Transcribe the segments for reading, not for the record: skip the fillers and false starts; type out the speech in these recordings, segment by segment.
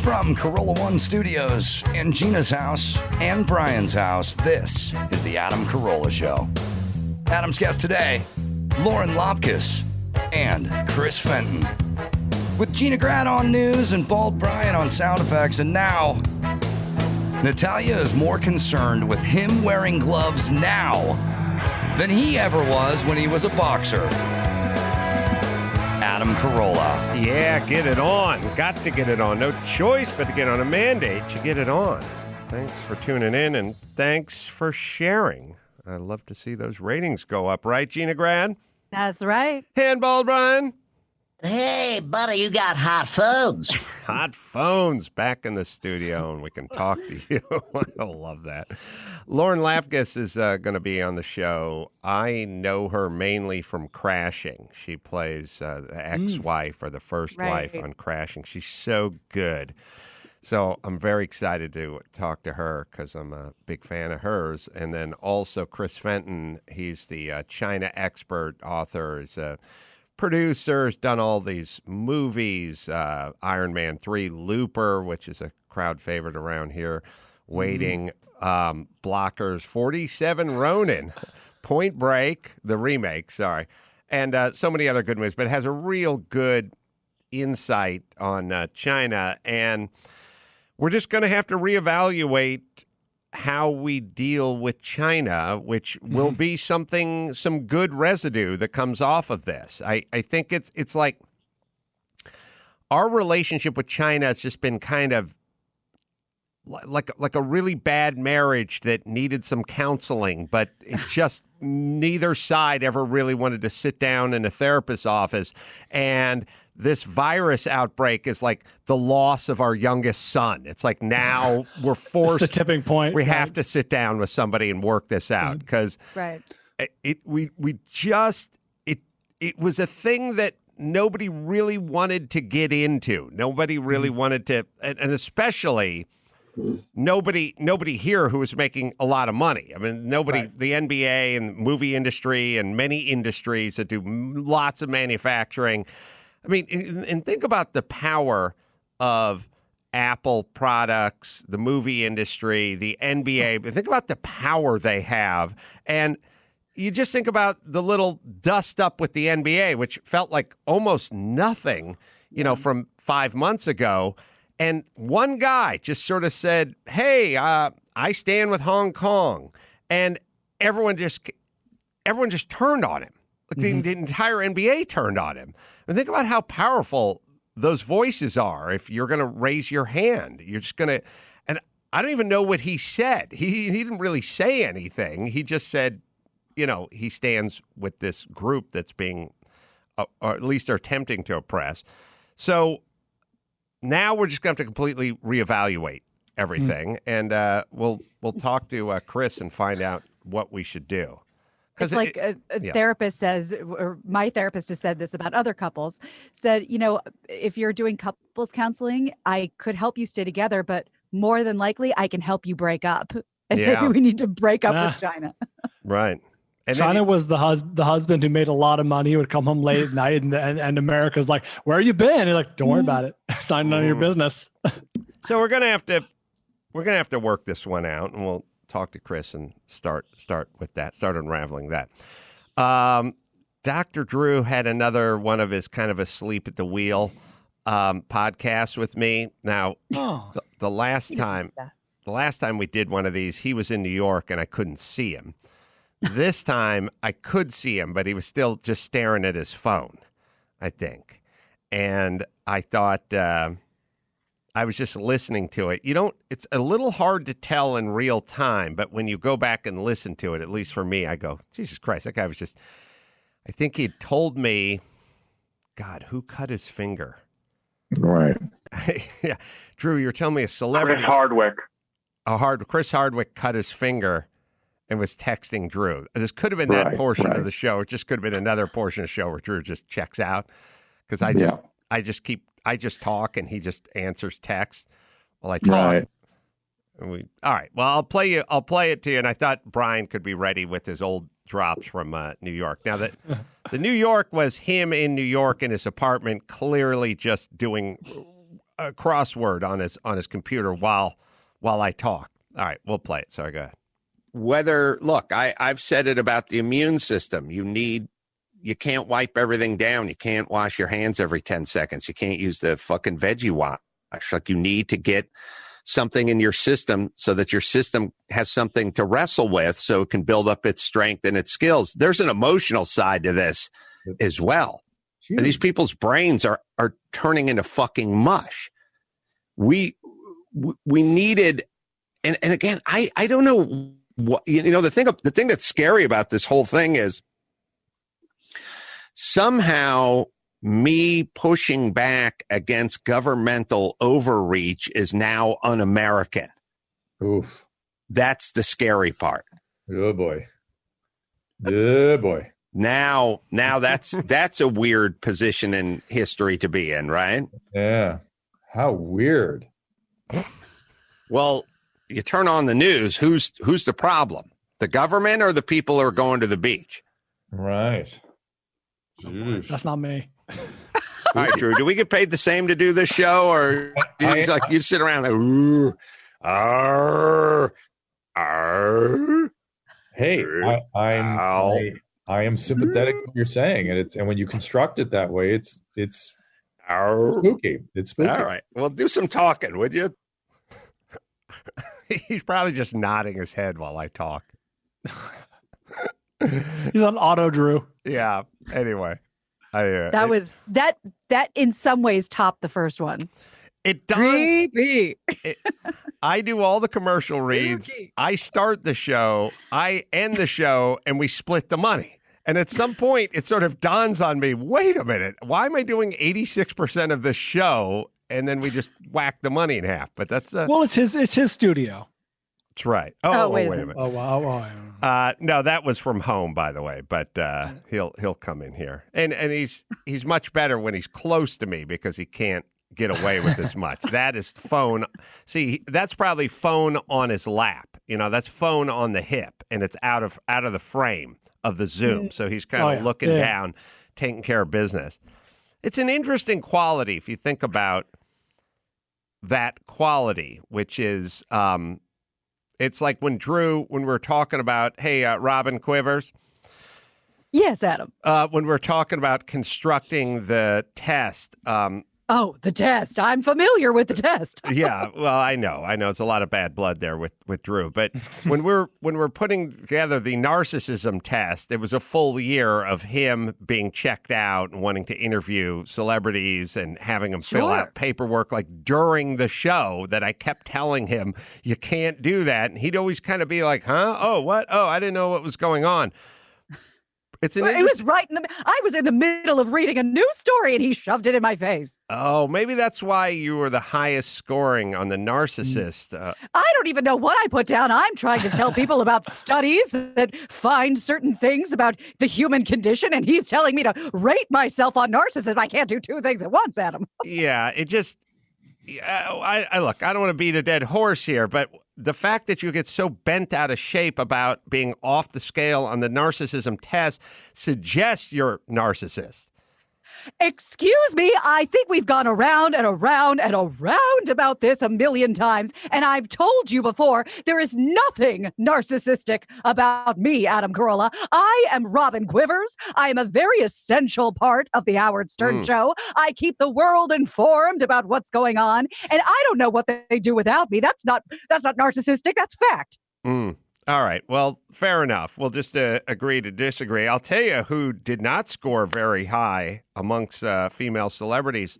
From Carolla One Studios in Gina's house and Brian's house, this is the Adam Carolla Show. Adam's guest today, Lauren Lapkus and Chris Fenton. With Gina Grad on news and Bald Brian on sound effects, and now Natalia is more concerned with him wearing gloves now than he ever was when he was a boxer. Adam Carolla. Yeah, get it on. Got to get it on. No choice but to get on a mandate. You get it on. Thanks for tuning in, and thanks for sharing. I love to see those ratings go up, right, Gina Grad? That's right. Handball, Brian. Hey, buddy, you got hot phones. Hot phones back in the studio, and we can talk to you. I love that. Lauren Lapkus is going to be on the show. I know her mainly from Crashing. She plays the ex-wife or the first wife on Crashing. She's so good. So I'm very excited to talk to her because I'm a big fan of hers. And then also Chris Fenton. He's the China expert author. He's a producer, has done all these movies, Iron Man 3, Looper, which is a crowd favorite around here, Waiting, Blockers, 47 Ronin, Point Break, the remake, sorry, and so many other good movies, but has a real good insight on China, and we're just going to have to reevaluate how we deal with China, which will be some good residue that comes off of this. I think it's like our relationship with China has just been kind of like a really bad marriage that needed some counseling, but it just neither side ever really wanted to sit down in a therapist's office. And this virus outbreak is like the loss of our youngest son. It's like now we're forced. It's the tipping point. We have to sit down with somebody and work this out because it was a thing that nobody really wanted to get into. Nobody really wanted to, and especially nobody here who was making a lot of money. I mean, nobody, the NBA and movie industry and many industries that do lots of manufacturing. I mean, and think about the power of Apple products, the movie industry, the NBA. Think about the power they have. And you just think about the little dust up with the NBA, which felt like almost nothing, from 5 months ago. And one guy just sort of said, hey, I stand with Hong Kong. And everyone just turned on him. Like the entire NBA turned on him. And think about how powerful those voices are. If you're going to raise your hand, you're just going to, and I don't even know what he said. He didn't really say anything. He just said, he stands with this group that's being, or at least are attempting to oppress. So now we're just going to have to completely reevaluate everything. And we'll talk to Chris and find out what we should do. It's like a therapist says, or my therapist has said this about other couples, said, if you're doing couples counseling, I could help you stay together, but more than likely I can help you break up. And maybe we need to break up with China. Right. And China was the husband who made a lot of money. He would come home late at night, and America's like, "Where have you been?" And you're like, "Don't worry about it. It's not none of your business." So we're gonna have to work this one out, and we'll talk to Chris and start with that. Start unraveling that. Dr. Drew had another one of his kind of asleep at the wheel podcasts with me. Now, the last time we did one of these, he was in New York and I couldn't see him. This time I could see him, but he was still just staring at his phone, I think. And I thought, I was just listening to it. It's a little hard to tell in real time, but when you go back and listen to it, at least for me, I go, Jesus Christ, that guy was just, I think he'd told me, God, who cut his finger? Right. Yeah. Drew, you're telling me a celebrity. Chris Hardwick cut his finger and was texting Drew. This could have been that portion of the show. It just could have been another portion of the show where Drew just checks out. Because I just talk and he just answers text while I talk. Right. And all right. Well, I'll play it to you. And I thought Brian could be ready with his old drops from New York. Now that the New York was him in New York in his apartment, clearly just doing a crossword on his computer while I talk. All right, we'll play it. Sorry, go ahead. Look, I've said it about the immune system. You can't wipe everything down. You can't wash your hands every 10 seconds. You can't use the fucking veggie wash. Like, you need to get something in your system so that your system has something to wrestle with so it can build up its strength and its skills. There's an emotional side to this as well. These people's brains are turning into fucking mush. We needed, and again, I don't know what, the thing that's scary about this whole thing is somehow me pushing back against governmental overreach is now un-American. Oof. That's the scary part. Oh boy. Oh boy. Now that's a weird position in history to be in, right? Yeah. How weird. Well, you turn on the news, who's the problem? The government or the people who are going to the beach? Right. That's not me. All right, Drew, do we get paid the same to do this show, or you sit around like, ooh, arr, arr, hey, I am sympathetic to what you're saying, and when you construct it that way, it's spooky. It's spooky. All right, well, do some talking, would you? He's probably just nodding his head while I talk. He's on auto, Drew. Yeah. Anyway, that in some ways topped the first one. It does. Creepy. I do all the commercial reads. I start the show. I end the show, and we split the money. And at some point, it sort of dawns on me, wait a minute, why am I doing 86% of the show? And then we just whack the money in half. But that's well, it's his studio. That's right. Wait a minute. Oh wow. No, that was from home, by the way. But he'll come in here, and he's much better when he's close to me because he can't get away with as much. That is phone. See, that's probably phone on his lap. That's phone on the hip, and it's out of the frame of the Zoom. So he's kind of looking down, taking care of business. It's an interesting quality if you think about that quality, which is it's like when we're talking about, hey, Robin Quivers. Yes, Adam. When we're talking about constructing the test. The test. I'm familiar with the test. Yeah, well, I know it's a lot of bad blood there with Drew. But when we're putting together the narcissism test, it was a full year of him being checked out and wanting to interview celebrities and having him fill out paperwork like during the show that I kept telling him, you can't do that. And he'd always kind of be like, huh? Oh, what? Oh, I didn't know what was going on. It was right I was in the middle of reading a news story and he shoved it in my face. Oh, maybe that's why you were the highest scoring on the narcissist. I don't even know what I put down. I'm trying to tell people about studies that find certain things about the human condition, and he's telling me to rate myself on narcissism. I can't do two things at once, Adam. Yeah, it just... I look, I don't want to beat a dead horse here, but the fact that you get so bent out of shape about being off the scale on the narcissism test suggests you're a narcissist. Excuse me, I think we've gone around and around and around about this a million times, and I've told you before, there is nothing narcissistic about me, Adam Carolla. I am Robin Quivers. I am a very essential part of the Howard Stern show. I keep the world informed about what's going on, and I don't know what they do without me. That's not narcissistic, that's fact. All right. Well, fair enough. We'll just agree to disagree. I'll tell you who did not score very high amongst female celebrities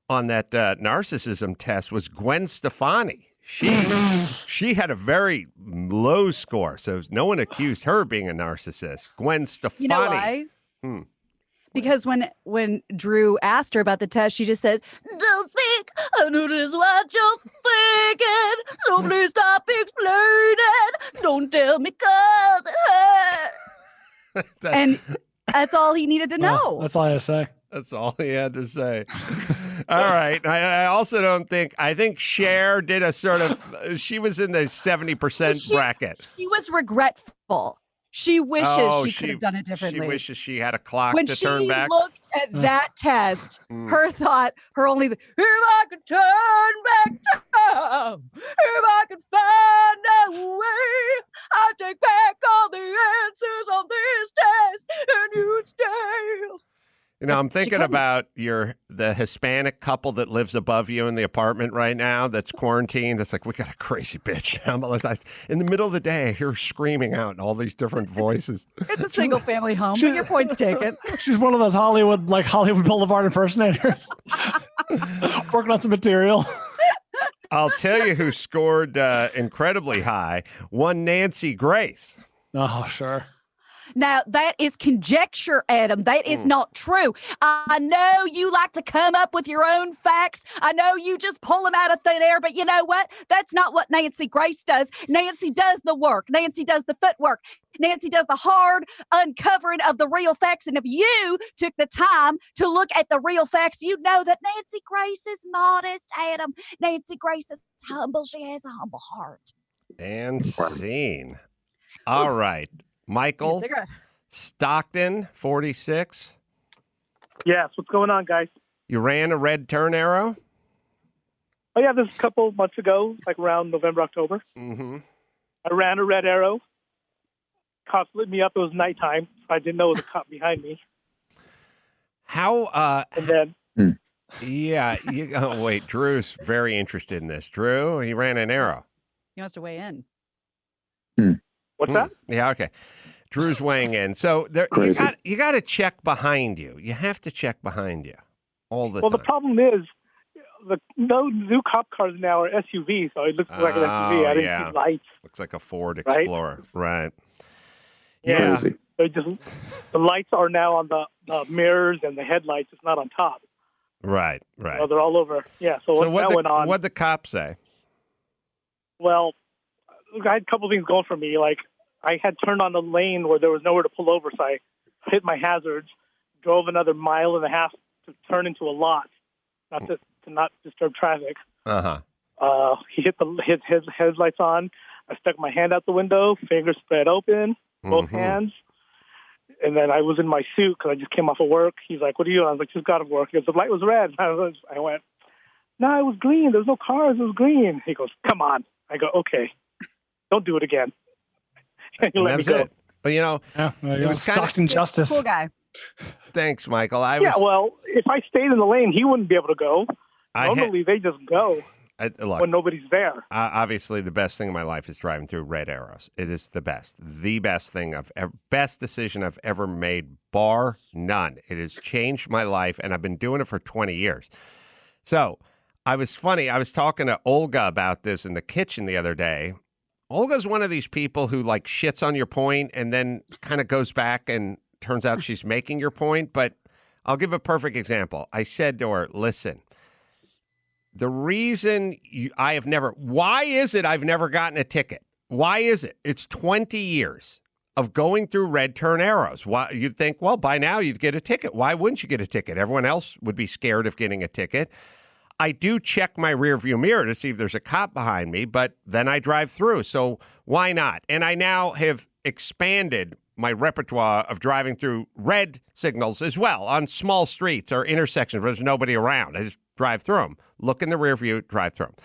on that narcissism test was Gwen Stefani. She had a very low score, so no one accused her of being a narcissist. Gwen Stefani. You know why? Because when Drew asked her about the test, she just said, "Don't speak, I know this is what you're thinking, so please stop explaining, don't tell me 'cause it hurts." And that's all he needed to know. That's all I had to say. That's all he had to say. All right. I also I think Cher did a sort of, she was in the 70% bracket. She was regretful. She wishes she could have done it differently. She wishes she had a clock when to turn back. When she looked at that test, her thought, if I could turn back time, if I could find a way, I'd take back all the answers on this test, and you'd stay. You know, I'm thinking about the Hispanic couple that lives above you in the apartment right now that's quarantined. It's like, we got a crazy bitch. In the middle of the day, I hear her screaming out in all these different voices. It's a single family home, but your point's taken. She's one of those Hollywood Boulevard impersonators. Working on some material. I'll tell you who scored incredibly high. One Nancy Grace. Oh, sure. Now, that is conjecture, Adam. That is not true. I know you like to come up with your own facts. I know you just pull them out of thin air, but you know what? That's not what Nancy Grace does. Nancy does the work. Nancy does the footwork. Nancy does the hard uncovering of the real facts. And if you took the time to look at the real facts, you'd know that Nancy Grace is modest, Adam. Nancy Grace is humble. She has a humble heart. And scene. All right. Michael, Stockton, 46. Yes, what's going on, guys? You ran a red turn arrow? Oh, yeah, this was a couple months ago, like around November, October. Mm-hmm. I ran a red arrow. Cops lit me up. It was nighttime. So I didn't know it was a cop behind me. How, and then... Yeah, wait, Drew's very interested in this. Drew, he ran an arrow. He wants to weigh in. What's that? Yeah, okay. Drew's weighing in. So you got to check behind you. You have to check behind you all the time. Well, the problem is no new cop cars now are SUVs, so it looks like an SUV. I didn't see lights. Looks like a Ford Explorer. Right. Yeah. So the lights are now on the mirrors and the headlights. It's not on top. Right. So they're all over. Yeah. So what went on? What'd the cop say? Well, I had a couple things going for me. Like, I had turned on the lane where there was nowhere to pull over, so I hit my hazards, drove another 1.5 miles to turn into a lot, to not disturb traffic. He hit his headlights on. I stuck my hand out the window, fingers spread open, both hands. And then I was in my suit because I just came off of work. He's like, "What are you doing?" I was like, "Just got off work." He goes, "The light was red." I went, "No, it was green. There's no cars. It was green." He goes, "Come on." I go, "Okay, don't do it again." And he let me go. It. But it was Stockton justice. Cool guy. Thanks, Michael. Well, if I stayed in the lane, he wouldn't be able to go. Normally, they just go when nobody's there. Obviously, the best thing in my life is driving through red arrows. It is the best thing best decision I've ever made, bar none. It has changed my life, and I've been doing it for 20 years. So I was talking to Olga about this in the kitchen the other day. Olga's one of these people who like shits on your point and then kind of goes back and turns out she's making your point. But I'll give a perfect example. I said to her, "Listen, the reason why is it I've never gotten a ticket? Why is it? It's 20 years of going through red turn arrows. Why you'd think, well, by now you'd get a ticket. Why wouldn't you get a ticket? Everyone else would be scared of getting a ticket. I do check my rearview mirror to see if there's a cop behind me, but then I drive through. So why not? And I now have expanded my repertoire of driving through red signals as well on small streets or intersections where there's nobody around. I just drive through them, look in the rearview, drive through them.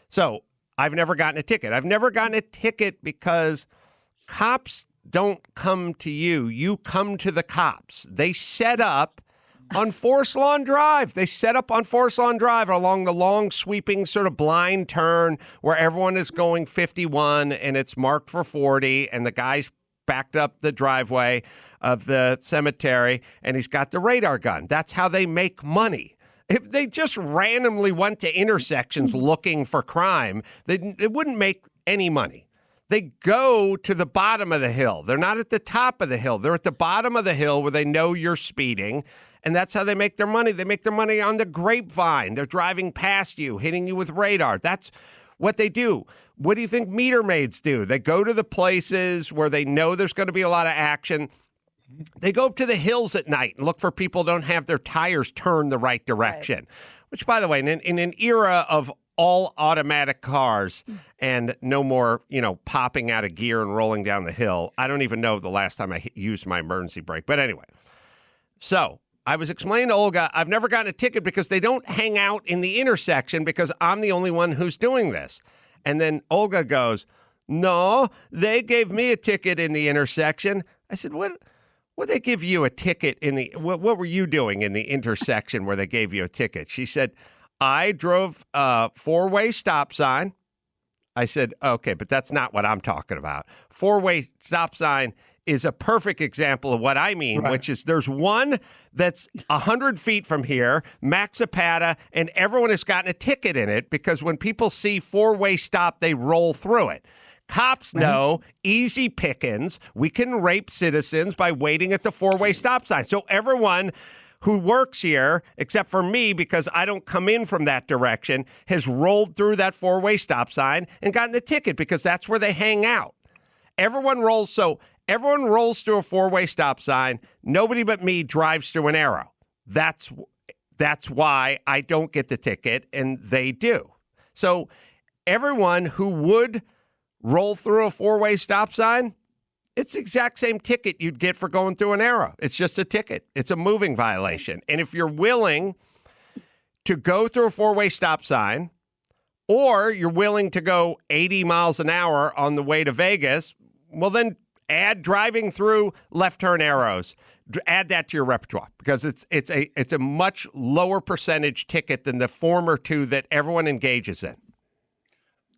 So I've never gotten a ticket. I've never gotten a ticket because cops don't come to you. You come to the cops. They set up on Forest Lawn Drive. They set up on Forest Lawn Drive along the long, sweeping sort of blind turn where everyone is going 51 and it's marked for 40 and the guy's backed up the driveway of the cemetery and he's got the radar gun. That's how they make money. If they just randomly went to intersections looking for crime, they wouldn't make any money. They go to the bottom of the hill. They're not at the top of the hill. They're at the bottom of the hill where they know you're speeding. And that's how they make their money. They make their money on the grapevine. They're driving past you, hitting you with radar. That's what they do. What do you think meter maids do? They go to the places where they know there's going to be a lot of action. They go up to the hills at night and look for people who don't have their tires turned the right direction. Right. Which, by the way, in an era of all automatic cars and no more, popping out of gear and rolling down the hill, I don't even know the last time I used my emergency brake. But anyway, so I was explaining to Olga, I've never gotten a ticket because they don't hang out in the intersection because I'm the only one who's doing this. And then Olga goes, no, they gave me a ticket in the intersection. I said, what they give you a ticket in the, what were you doing in the intersection where they gave you a ticket? She said, I drove a 4-way stop sign. I said, okay, but that's not what I'm talking about. 4-way stop sign is a perfect example of what I mean, right. Which is there's one that's 100 feet from here, Max Zapata, and everyone has gotten a ticket in it because when people see 4-way stop, they roll through it. Cops know easy pickings. We can rape citizens by waiting at the 4-way stop sign. So everyone who works here, except for me, because I don't come in from that direction, has rolled through that 4-way stop sign and gotten a ticket because that's where they hang out. Everyone rolls through a 4-way stop sign. Nobody but me drives through an arrow. That's why I don't get the ticket, and they do. So everyone who would roll through a 4-way stop sign, it's the exact same ticket you'd get for going through an arrow. It's just a ticket. It's a moving violation. And if you're willing to go through a 4-way stop sign, or you're willing to go 80 miles an hour on the way to Vegas, well, then add driving through left turn arrows. Add that to your repertoire because it's a much lower percentage ticket than the former two that everyone engages in.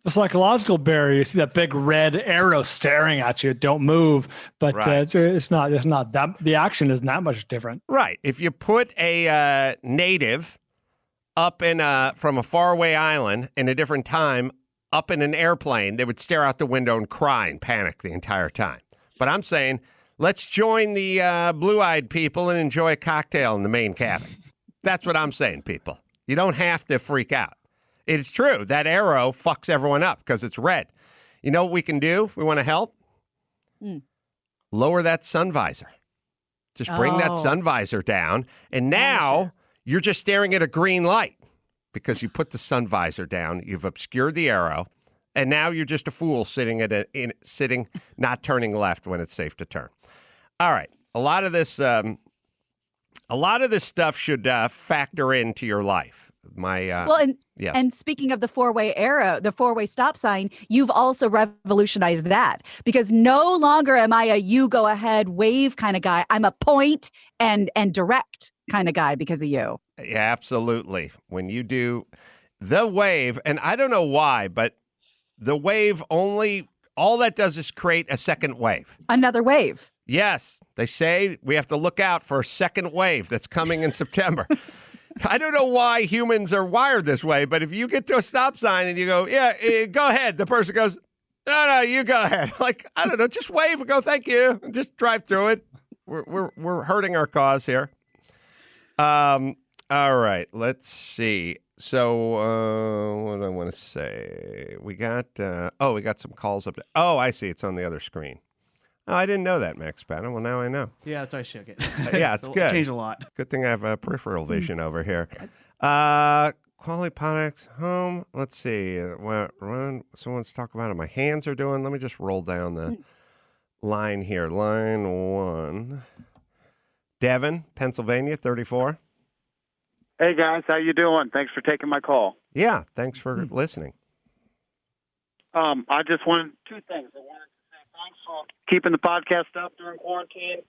The psychological barrier, you see that big red arrow staring at you, don't move, but right. It's not that, the action isn't that much different. Right. If you put a native up from a faraway island in a different time, up in an airplane, they would stare out the window and cry and panic the entire time. But I'm saying, let's join the blue-eyed people and enjoy a cocktail in the main cabin. That's what I'm saying, people. You don't have to freak out. It's true. That arrow fucks everyone up because it's red. You know what we can do if we want to help? Lower that sun visor. Just bring that sun visor down. And now you're just staring at a green light because you put the sun visor down. You've obscured the arrow. And now you're just a fool sitting not turning left when it's safe to turn. All right. A lot of this stuff should factor into your life. And speaking of the 4-way arrow, the 4-way stop sign, you've also revolutionized that because no longer am I a you go ahead wave kind of guy. I'm a point and direct kind of guy because of you. Yeah, absolutely. When you do the wave, and I don't know why, but the wave all that does is create a second wave. Another wave. Yes. They say we have to look out for a second wave that's coming in September. I don't know why humans are wired this way, but if you get to a stop sign and you go, go ahead, the person goes, no, you go ahead. Like, I don't know, just wave and go, thank you, and just drive through it. We're hurting our cause here. All right, let's see. So what do I want to say? We got some calls up there. Oh, I see. It's on the other screen. Oh, I didn't know that, Max Patton. Well, now I know. Yeah, that's why I shook it. Yeah, it's good. Changed a lot. Good thing I have a peripheral vision over here. Quality products, home. Let's see. Someone's talking about how my hands are doing. Let me just roll down the line here. Line 1. Devin, Pennsylvania, 34. Hey, guys. How you doing? Thanks for taking my call. Yeah, thanks for listening. I just wanted 2 things. I wanted to say thanks for keeping the podcast up during quarantine,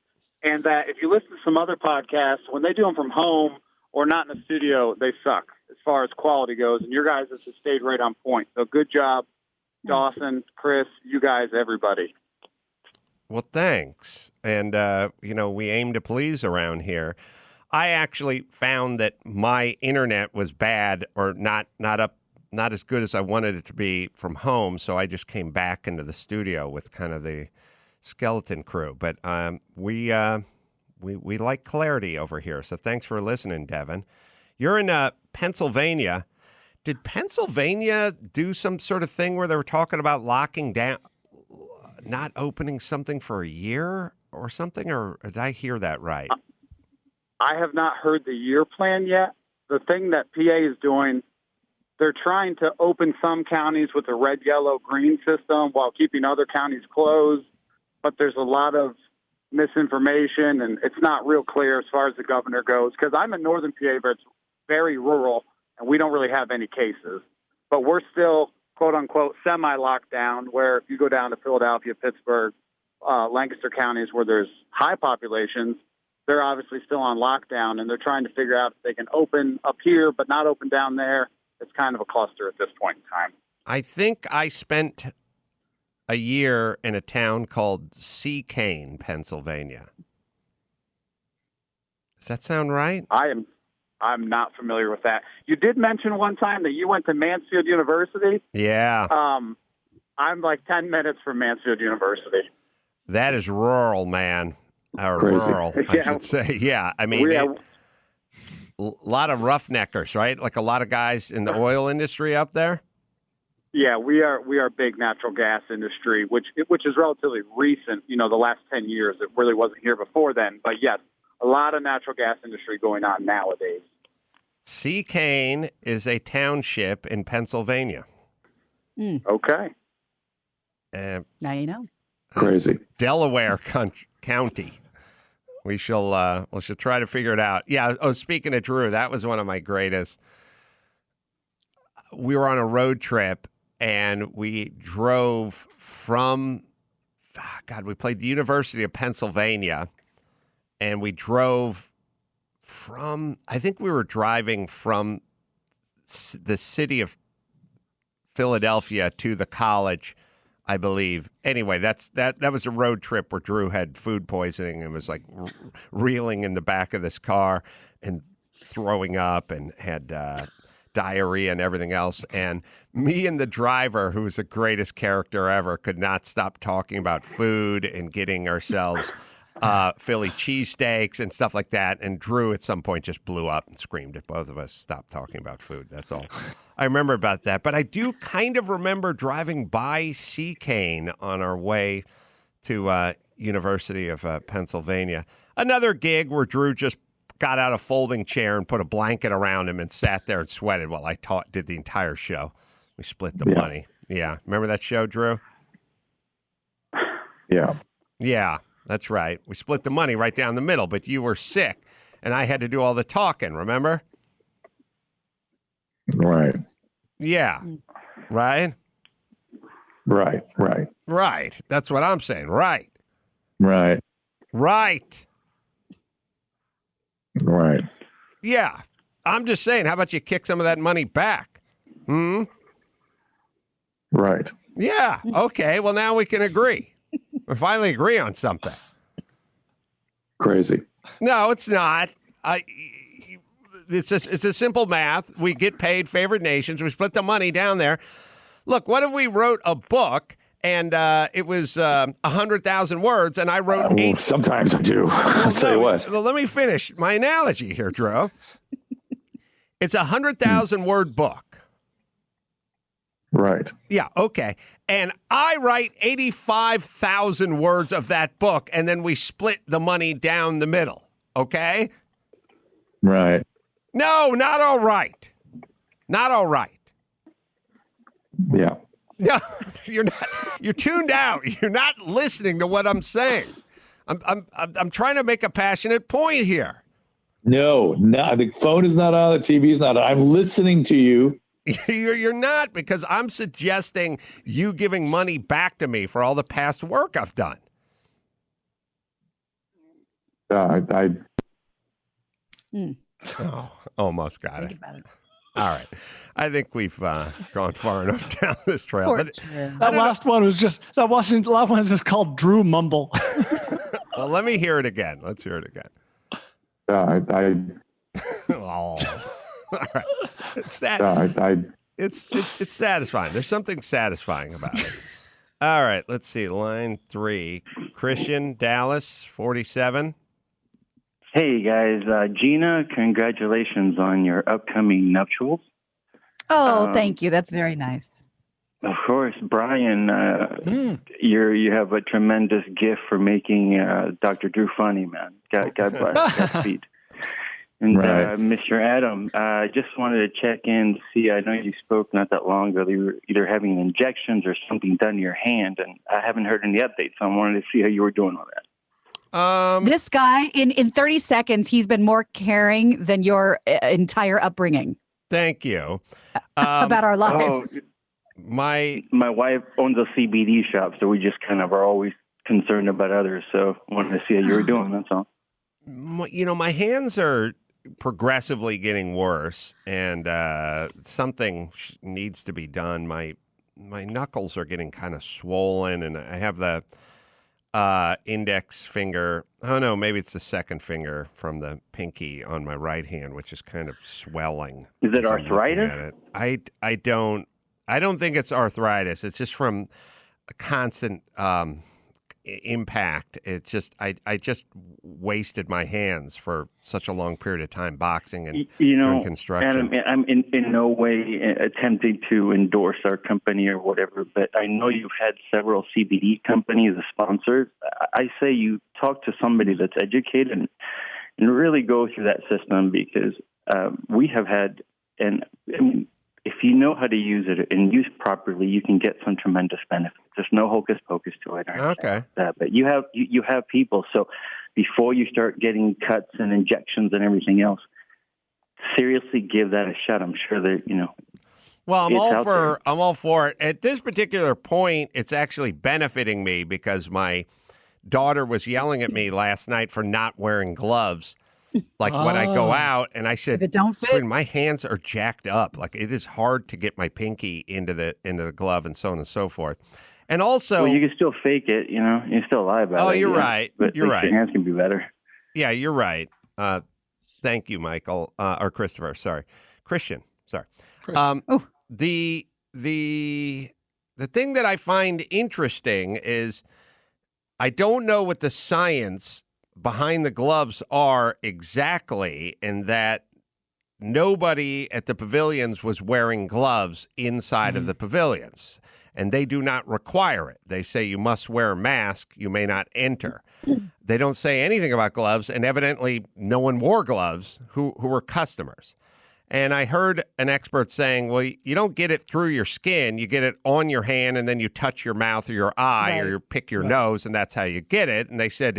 and that if you listen to some other podcasts, when they do them from home or not in the studio, they suck as far as quality goes, and your guys have stayed right on point. So good job, Dawson, Chris, you guys, everybody. Well, thanks. And, we aim to please around here. I actually found that my internet was bad or not as good as I wanted it to be from home, so I just came back into the studio with kind of the skeleton crew. But we like clarity over here, so thanks for listening, Devin. You're in Pennsylvania. Did Pennsylvania do some sort of thing where they were talking about locking down, not opening something for a year or something, or did I hear that right? I have not heard the year plan yet. The thing that PA is doing, they're trying to open some counties with a red, yellow, green system while keeping other counties closed. But there's a lot of misinformation, and it's not real clear as far as the governor goes. Because I'm in northern PA, but it's very rural, and we don't really have any cases. But we're still, quote unquote, semi-lockdown, where if you go down to Philadelphia, Pittsburgh, Lancaster counties where there's high populations, they're obviously still on lockdown, and they're trying to figure out if they can open up here but not open down there. It's kind of a cluster at this point in time. I think I spent a year in a town called Seacane, Pennsylvania. Does that sound right? I'm not familiar with that. You did mention one time that you went to Mansfield University. Yeah. I'm like 10 minutes from Mansfield University. That is rural, man. Or Crazy. rural, I should say. Yeah. I mean, a lot of roughneckers, right? Like a lot of guys in the oil industry up there. Yeah, we are big natural gas industry, which is relatively recent. You know, the last 10 years, it really wasn't here before then. But yes, a lot of natural gas industry going on nowadays. Seacane is a township in Pennsylvania. Okay. Now you know. Crazy. Delaware County. We shall try to figure it out. Yeah. Oh, speaking of Drew, that was one of my greatest. We were on a road trip and we drove from, we played the University of Pennsylvania, and we drove from, I think we were driving from the city of Philadelphia to the college, I believe. Anyway, that was a road trip where Drew had food poisoning and was like reeling in the back of this car and throwing up and had diarrhea and everything else. And me and the driver, who was the greatest character ever, could not stop talking about food and getting ourselves Philly cheesesteaks and stuff like that. And Drew at some point just blew up and screamed at both of us, stop talking about food. That's all I remember about that. But I do kind of remember driving by Seacane on our way to University of Pennsylvania. Another gig where Drew just got out a folding chair and put a blanket around him and sat there and sweated while I did the entire show. We split the money. Yeah. Remember that show, Drew? Yeah. Yeah, that's right. We split the money right down the middle, but you were sick and I had to do all the talking, remember? Right. Yeah. Right? Right. Right. That's what I'm saying. Right. Right. Right. Right. Yeah. I'm just saying, how about you kick some of that money back? Right. Yeah. Okay. Well, now we can agree. We finally agree on something. Crazy. No, it's not. It's a simple math. We get paid favored nations. We split the money down there. Look, what if we wrote a book and it was 100,000 words and I wrote 8? Sometimes I do. I'll tell you what. Well, let me finish my analogy here, Drew. It's 100,000 word book. Right. Yeah, okay. And I write 85,000 words of that book, and then we split the money down the middle, okay? Right. No, not all right. Not all right. Yeah. No, you're not. You're tuned out. You're not listening to what I'm saying. I'm trying to make a passionate point here. No, the phone is not on, the TV is not on. I'm listening to you. You're not, because I'm suggesting you giving money back to me for all the past work I've done. Oh, almost got it. All right. I think we've gone far enough down this trail. But that last one was just called Drew Mumble. Well, let me hear it again. Let's hear it again. All right. It's satisfying. There's something satisfying about it. All right. Let's see. Line 3. Christian, Dallas, 47. Hey, guys. Gina, congratulations on your upcoming nuptials. Oh, thank you. That's very nice. Of course. Brian, you have a tremendous gift for making Dr. Drew funny, man. God bless. Godspeed. And Mr. Adam, I just wanted to check in to see, I know you spoke not that long ago, you were either having injections or something done to your hand, and I haven't heard any updates, so I wanted to see how you were doing on that. This guy, in 30 seconds, he's been more caring than your entire upbringing. Thank you. About our lives. My wife owns a CBD shop, so we just kind of are always concerned about others. So I wanted to see how you were doing. That's all. My hands are progressively getting worse, and something needs to be done. My knuckles are getting kind of swollen, and I have the index finger. Oh no, maybe it's the second finger from the pinky on my right hand, which is kind of swelling. Is it arthritis? I don't think it's arthritis. It's just from a constant impact. It just I just wasted my hands for such a long period of time boxing and doing construction. Adam, I'm in no way attempting to endorse our company or whatever, but I know you've had several CBD companies as sponsors. I say you talk to somebody that's educated and really go through that system, because we have had, and I mean, if you know how to use it and use properly, you can get some tremendous benefits. There's no hocus pocus to it. Okay. But you have people. So before you start getting cuts and injections and everything else, seriously give that a shot. I'm sure that, Well, I'm all for it. At this particular point, it's actually benefiting me because my daughter was yelling at me last night for not wearing gloves. Like when I go out, and I said, if it don't fit, my hands are jacked up. Like it is hard to get my pinky into the glove, and so on and so forth. And also, well, you can still fake it. You can still lie about it. Oh, you're right. But you're right. Your hands can be better. Yeah, you're right. Thank you, Michael, or Christopher. Sorry, Christian. Sorry. The thing that I find interesting is I don't know what the science behind the gloves are exactly, and that nobody at the pavilions was wearing gloves inside of the pavilions, and they do not require it. They say you must wear a mask, you may not enter. They don't say anything about gloves, and evidently no one wore gloves who were customers. And I heard an expert saying, well, you don't get it through your skin, you get it on your hand, and then you touch your mouth or your eye, or you pick your nose, and that's how you get it. And they said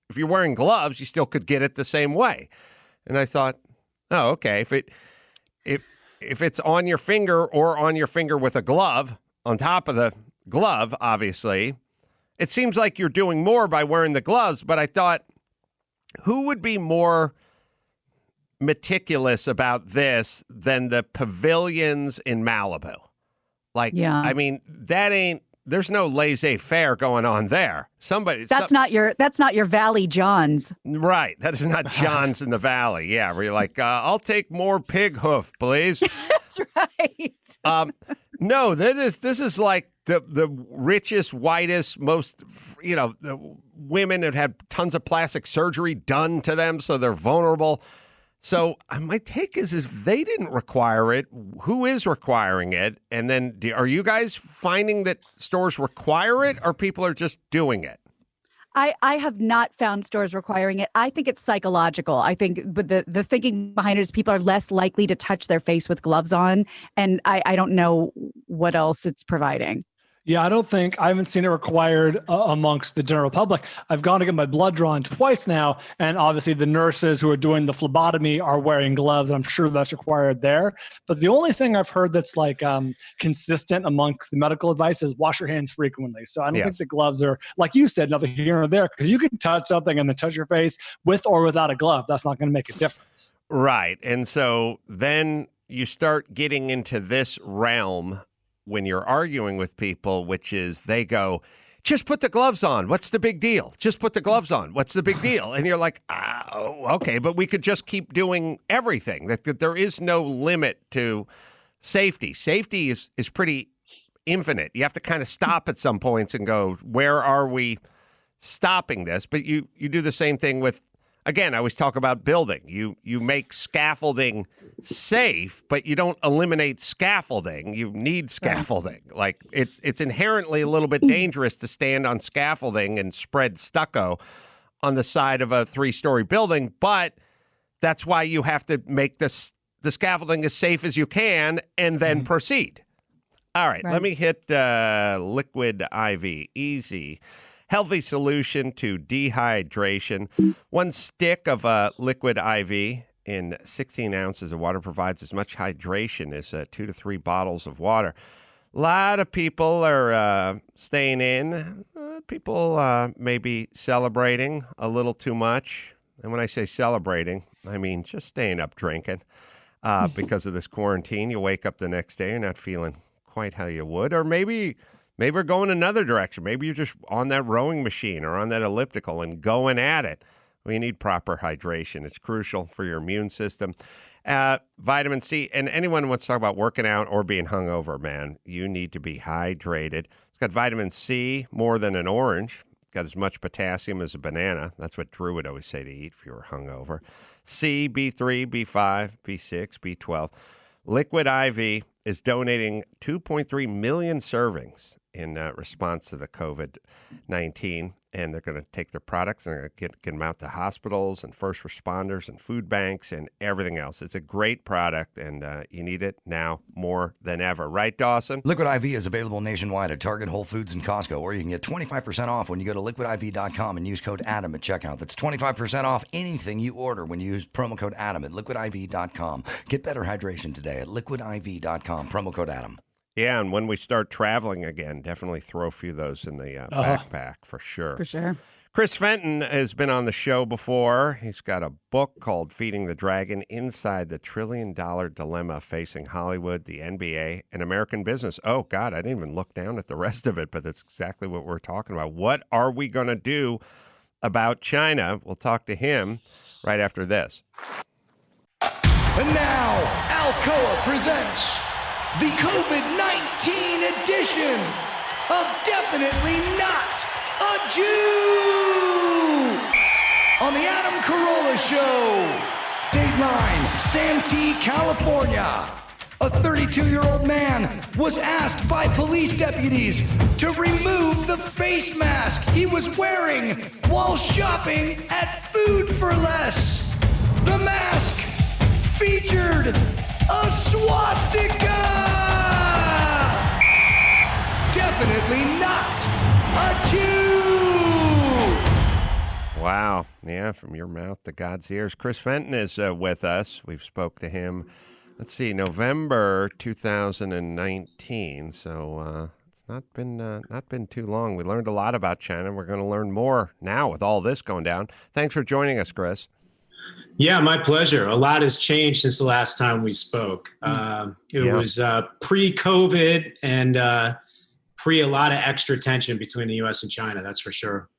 if you're wearing gloves, you still could get it the same way. And I thought, oh, okay. If it's on your finger or on your finger with a glove, on top of the glove, obviously, it seems like you're doing more by wearing the gloves. But I thought, who would be more meticulous about this than the pavilions in Malibu? I mean, there's no laissez-faire going on there. That's not your Valley Johns. Right. That is not Johns in the Valley. Yeah. Where you're like, I'll take more pig hoof, please. That's right. No, this is like the richest, whitest, most, the women that had tons of plastic surgery done to them, so they're vulnerable. So my take is if they didn't require it, who is requiring it? And then are you guys finding that stores require it, or people are just doing it? I have not found stores requiring it. I think it's psychological. I think, but the thinking behind it is people are less likely to touch their face with gloves on. And I don't know what else it's providing. Yeah, I haven't seen it required amongst the general public. I've gone to get my blood drawn twice now, and obviously the nurses who are doing the phlebotomy are wearing gloves. I'm sure that's required there. But the only thing I've heard that's consistent amongst the medical advice is wash your hands frequently. So I don't think the gloves are, like you said, nothing here or there, because you can touch something and then touch your face with or without a glove. That's not going to make a difference. Right. And so then you start getting into this realm when you're arguing with people, which is they go, just put the gloves on. What's the big deal? Just put the gloves on. What's the big deal? And you're like, okay, but we could just keep doing everything. That there is no limit to safety. Safety is pretty infinite. You have to kind of stop at some points and go, where are we stopping this? But you do the same thing with, again, I always talk about building. You make scaffolding safe, but you don't eliminate scaffolding. You need scaffolding. Like it's inherently a little bit dangerous to stand on scaffolding and spread stucco on the side of a 3-story building, but that's why you have to make the scaffolding as safe as you can and then proceed. All right, let me hit Liquid IV. Easy. healthy solution to dehydration. One stick of liquid IV in 16 ounces of water provides as much hydration as 2 to 3 bottles of water. A lot of people are staying in. People may be celebrating a little too much. And when I say celebrating, I mean just staying up drinking because of this quarantine. You wake up the next day, you're not feeling quite how you would. Or maybe we're going another direction. Maybe you're just on that rowing machine or on that elliptical and going at it. Well, you need proper hydration. It's crucial for your immune system. Vitamin C, and anyone who wants to talk about working out or being hungover, man, you need to be hydrated. It's got vitamin C more than an orange. It's got as much potassium as a banana. That's what Drew would always say to eat if you were hungover. C, B3, B5, B6, B12. Liquid IV is donating 2.3 million servings in response to the COVID-19. And they're going to take their products and they're going to get them out to hospitals and first responders and food banks and everything else. It's a great product, and you need it now more than ever. Right, Dawson? Liquid IV is available nationwide at Target, Whole Foods, and Costco, or you can get 25% off when you go to liquidiv.com and use code ADAM at checkout. That's 25% off anything you order when you use promo code ADAM at liquidiv.com. Get better hydration today at liquidiv.com, promo code ADAM. Yeah, and when we start traveling again, definitely throw a few of those in the backpack for sure. For sure. Chris Fenton has been on the show before. He's got a book called Feeding the Dragon, Inside the $1 Trillion Dilemma Facing Hollywood, the NBA, and American Business. Oh, God, I didn't even look down at the rest of it, but that's exactly what we're talking about. What are we going to do about China? We'll talk to him right after this. And now, Alcoa presents the COVID-19 edition of Definitely Not a Jew on the Adam Carolla Show. Dateline, Santee, California. A 32-year-old man was asked by police deputies to remove the face mask he was wearing while shopping at Food for Less. The mask featured a swastika! Definitely not a Jew! Wow. Yeah, from your mouth to God's ears. Chris Fenton is with us. We've spoke to him, let's see, November 2019. So it's not been too long. We learned a lot about China. We're going to learn more now with all this going down. Thanks for joining us, Chris. Yeah, my pleasure. A lot has changed since the last time we spoke. It was pre-COVID and pre a lot of extra tension between the U.S. and China, that's for sure.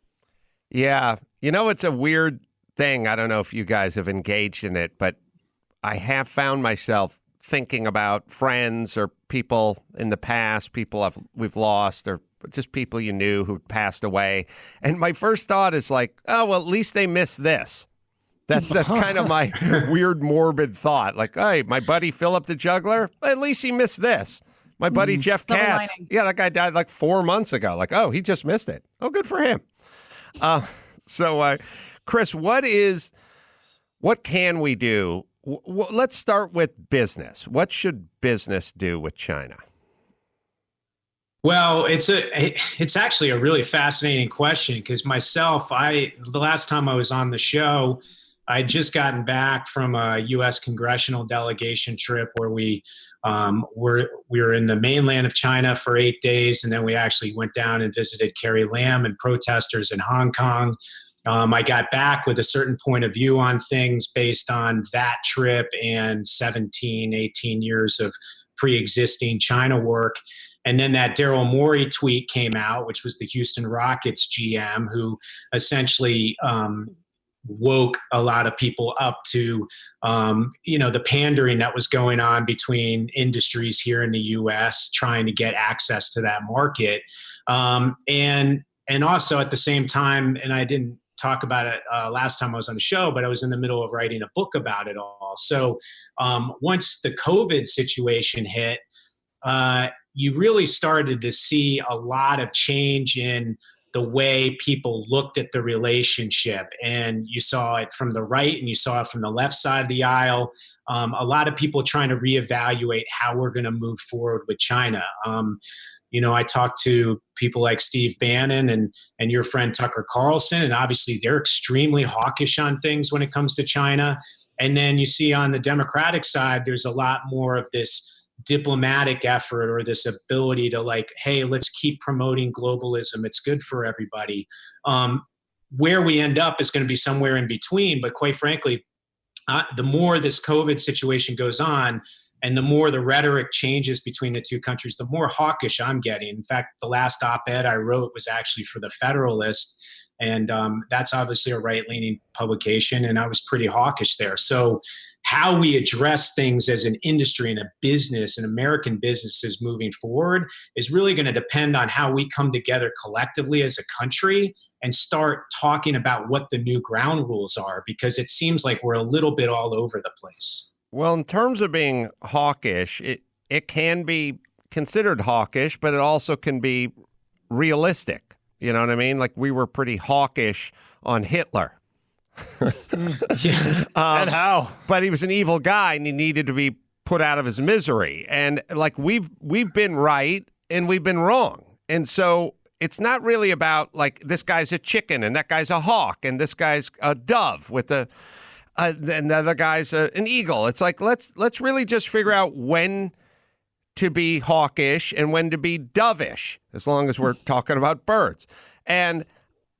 Yeah. You know, it's a weird thing. I don't know if you guys have engaged in it, but I have found myself thinking about friends or people in the past, we've lost, or just people you knew who passed away. And my first thought is like, oh, well, at least they missed this. That's kind of my weird, morbid thought. Like, hey, my buddy Philip the Juggler, at least he missed this. My buddy Jeff Katz, that guy died like 4 months ago. Like, oh, he just missed it. Oh, good for him. So, Chris, what can we do? Let's start with business. What should business do with China? Well, it's actually a really fascinating question because myself, the last time I was on the show, I had just gotten back from a U.S. congressional delegation trip where we were in the mainland of China for 8 days, and then we actually went down and visited Carrie Lam and protesters in Hong Kong. I got back with a certain point of view on things based on that trip and 17, 18 years of pre-existing China work. And then that Daryl Morey tweet came out, which was the Houston Rockets GM, who essentially woke a lot of people up to, the pandering that was going on between industries here in the U.S. trying to get access to that market. And also at the same time, and I didn't talk about it last time I was on the show, but I was in the middle of writing a book about it all. So once the COVID situation hit, you really started to see a lot of change in the way people looked at the relationship. And you saw it from the right and you saw it from the left side of the aisle. A lot of people trying to reevaluate how we're going to move forward with China. I talked to people like Steve Bannon and your friend Tucker Carlson, and obviously they're extremely hawkish on things when it comes to China. And then you see on the Democratic side, there's a lot more of this diplomatic effort or this ability to like, hey, let's keep promoting globalism. It's good for everybody. Where we end up is going to be somewhere in between. But quite frankly, the more this COVID situation goes on and the more the rhetoric changes between the two countries, the more hawkish I'm getting. In fact, the last op-ed I wrote was actually for the Federalist. And that's obviously a right-leaning publication. And I was pretty hawkish there. So how we address things as an industry and a business and American businesses moving forward is really going to depend on how we come together collectively as a country and start talking about what the new ground rules are, because it seems like we're a little bit all over the place. Well, in terms of being hawkish, it can be considered hawkish, but it also can be realistic. You know what I mean? Like we were pretty hawkish on Hitler. And how? But he was an evil guy and he needed to be put out of his misery. And like we've been right and we've been wrong. And so it's not really about like this guy's a chicken and that guy's a hawk and this guy's a dove with and the other guy's an eagle. It's like let's really just figure out when to be hawkish and when to be dovish, as long as we're talking about birds. And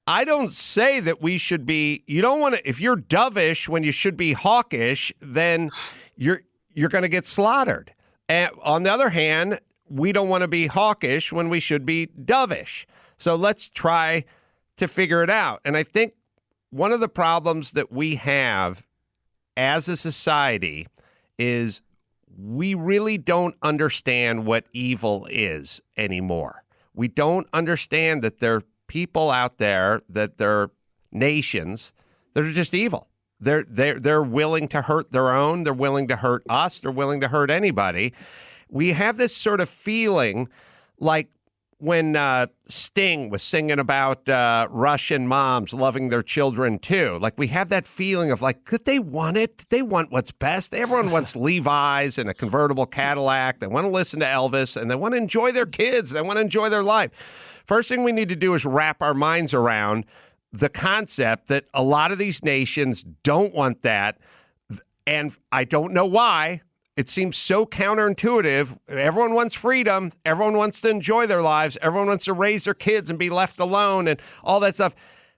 I don't say that we should be, you don't want to, if you're dovish when you should be hawkish, then you're going to get slaughtered. And on the other hand, we don't want to be hawkish when we should be dovish. So let's try to figure it out. And I think one of the problems that we have as a society is we really don't understand what evil is anymore. We don't understand that there are people out there, that they're nations that are just evil. They're willing to hurt their own. They're willing to hurt us. They're willing to hurt anybody. We have this sort of feeling like when Sting was singing about Russian moms loving their children too. Like we have that feeling of like, could they want it? They want what's best. Everyone wants Levi's and a convertible Cadillac. They want to listen to Elvis and they want to enjoy their kids. They want to enjoy their life. First thing we need to do is wrap our minds around the concept that a lot of these nations don't want that. And I don't know why. It seems so counterintuitive. Everyone wants freedom. Everyone wants to enjoy their lives. Everyone wants to raise their kids and be left alone and all that stuff.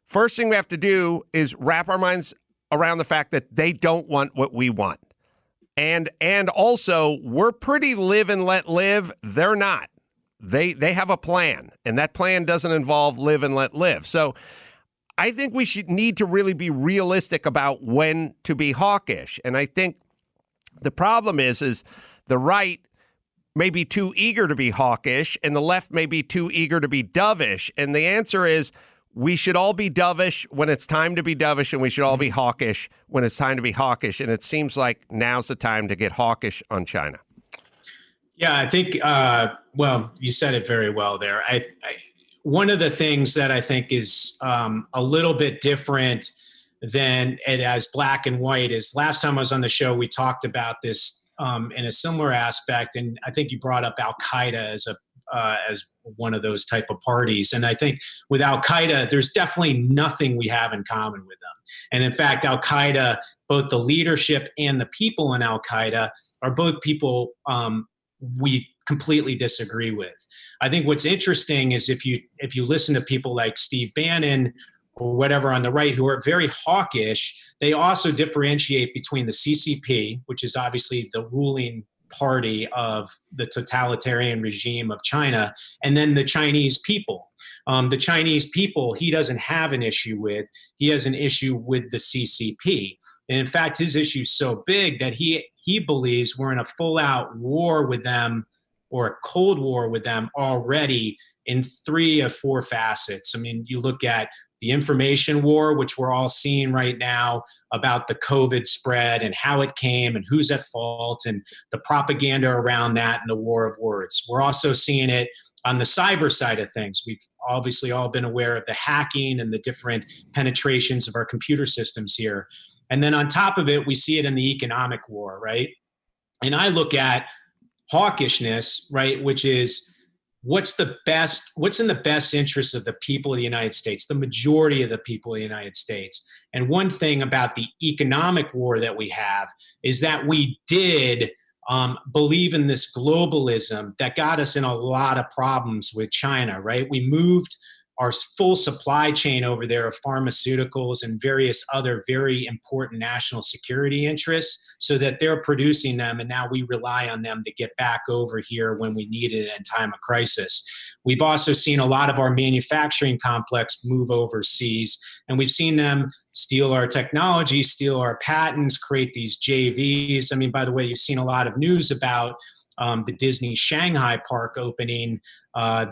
First thing we have to do is wrap our minds around the fact that they don't want what we want. And also, we're pretty live and let live. They're not. They have a plan, and that plan doesn't involve live and let live. So I think we need to really be realistic about when to be hawkish. And I think the problem is the right may be too eager to be hawkish and the left may be too eager to be dovish. And the answer is we should all be dovish when it's time to be dovish, and we should all be hawkish when it's time to be hawkish. And it seems like now's the time to get hawkish on China. Yeah, I think, well, you said it very well there. One of the things that I think is a little bit different than it as black and white is last time I was on the show, we talked about this in a similar aspect. And I think you brought up Al-Qaeda as one of those type of parties. And I think with Al-Qaeda, there's definitely nothing we have in common with them. And in fact, Al-Qaeda, both the leadership and the people in Al-Qaeda are both people we completely disagree with. I think what's interesting is if you listen to people like Steve Bannon or whatever on the right who are very hawkish, they also differentiate between the CCP, which is obviously the ruling party of the totalitarian regime of China, and then the Chinese people. The Chinese people, he doesn't have an issue with. He has an issue with the CCP. And in fact, his issue is so big that he believes we're in a full-out war with them, or a Cold War with them already in 3 or 4 facets. I mean, you look at the information war, which we're all seeing right now about the COVID spread and how it came and who's at fault and the propaganda around that and the war of words. We're also seeing it on the cyber side of things. We've obviously all been aware of the hacking and the different penetrations of our computer systems here. And then on top of it, we see it in the economic war, right? And I look at hawkishness, right, which is what's in the best interest of the people of the United States, the majority of the people of the United States. And one thing about the economic war that we have is that we did believe in this globalism that got us in a lot of problems with China, right? We moved our full supply chain over there of pharmaceuticals and various other very important national security interests so that they're producing them, and now we rely on them to get back over here when we need it in time of crisis. We've also seen a lot of our manufacturing complex move overseas, and we've seen them steal our technology, steal our patents, create these JVs. I mean, by the way, you've seen a lot of news about the Disney Shanghai park opening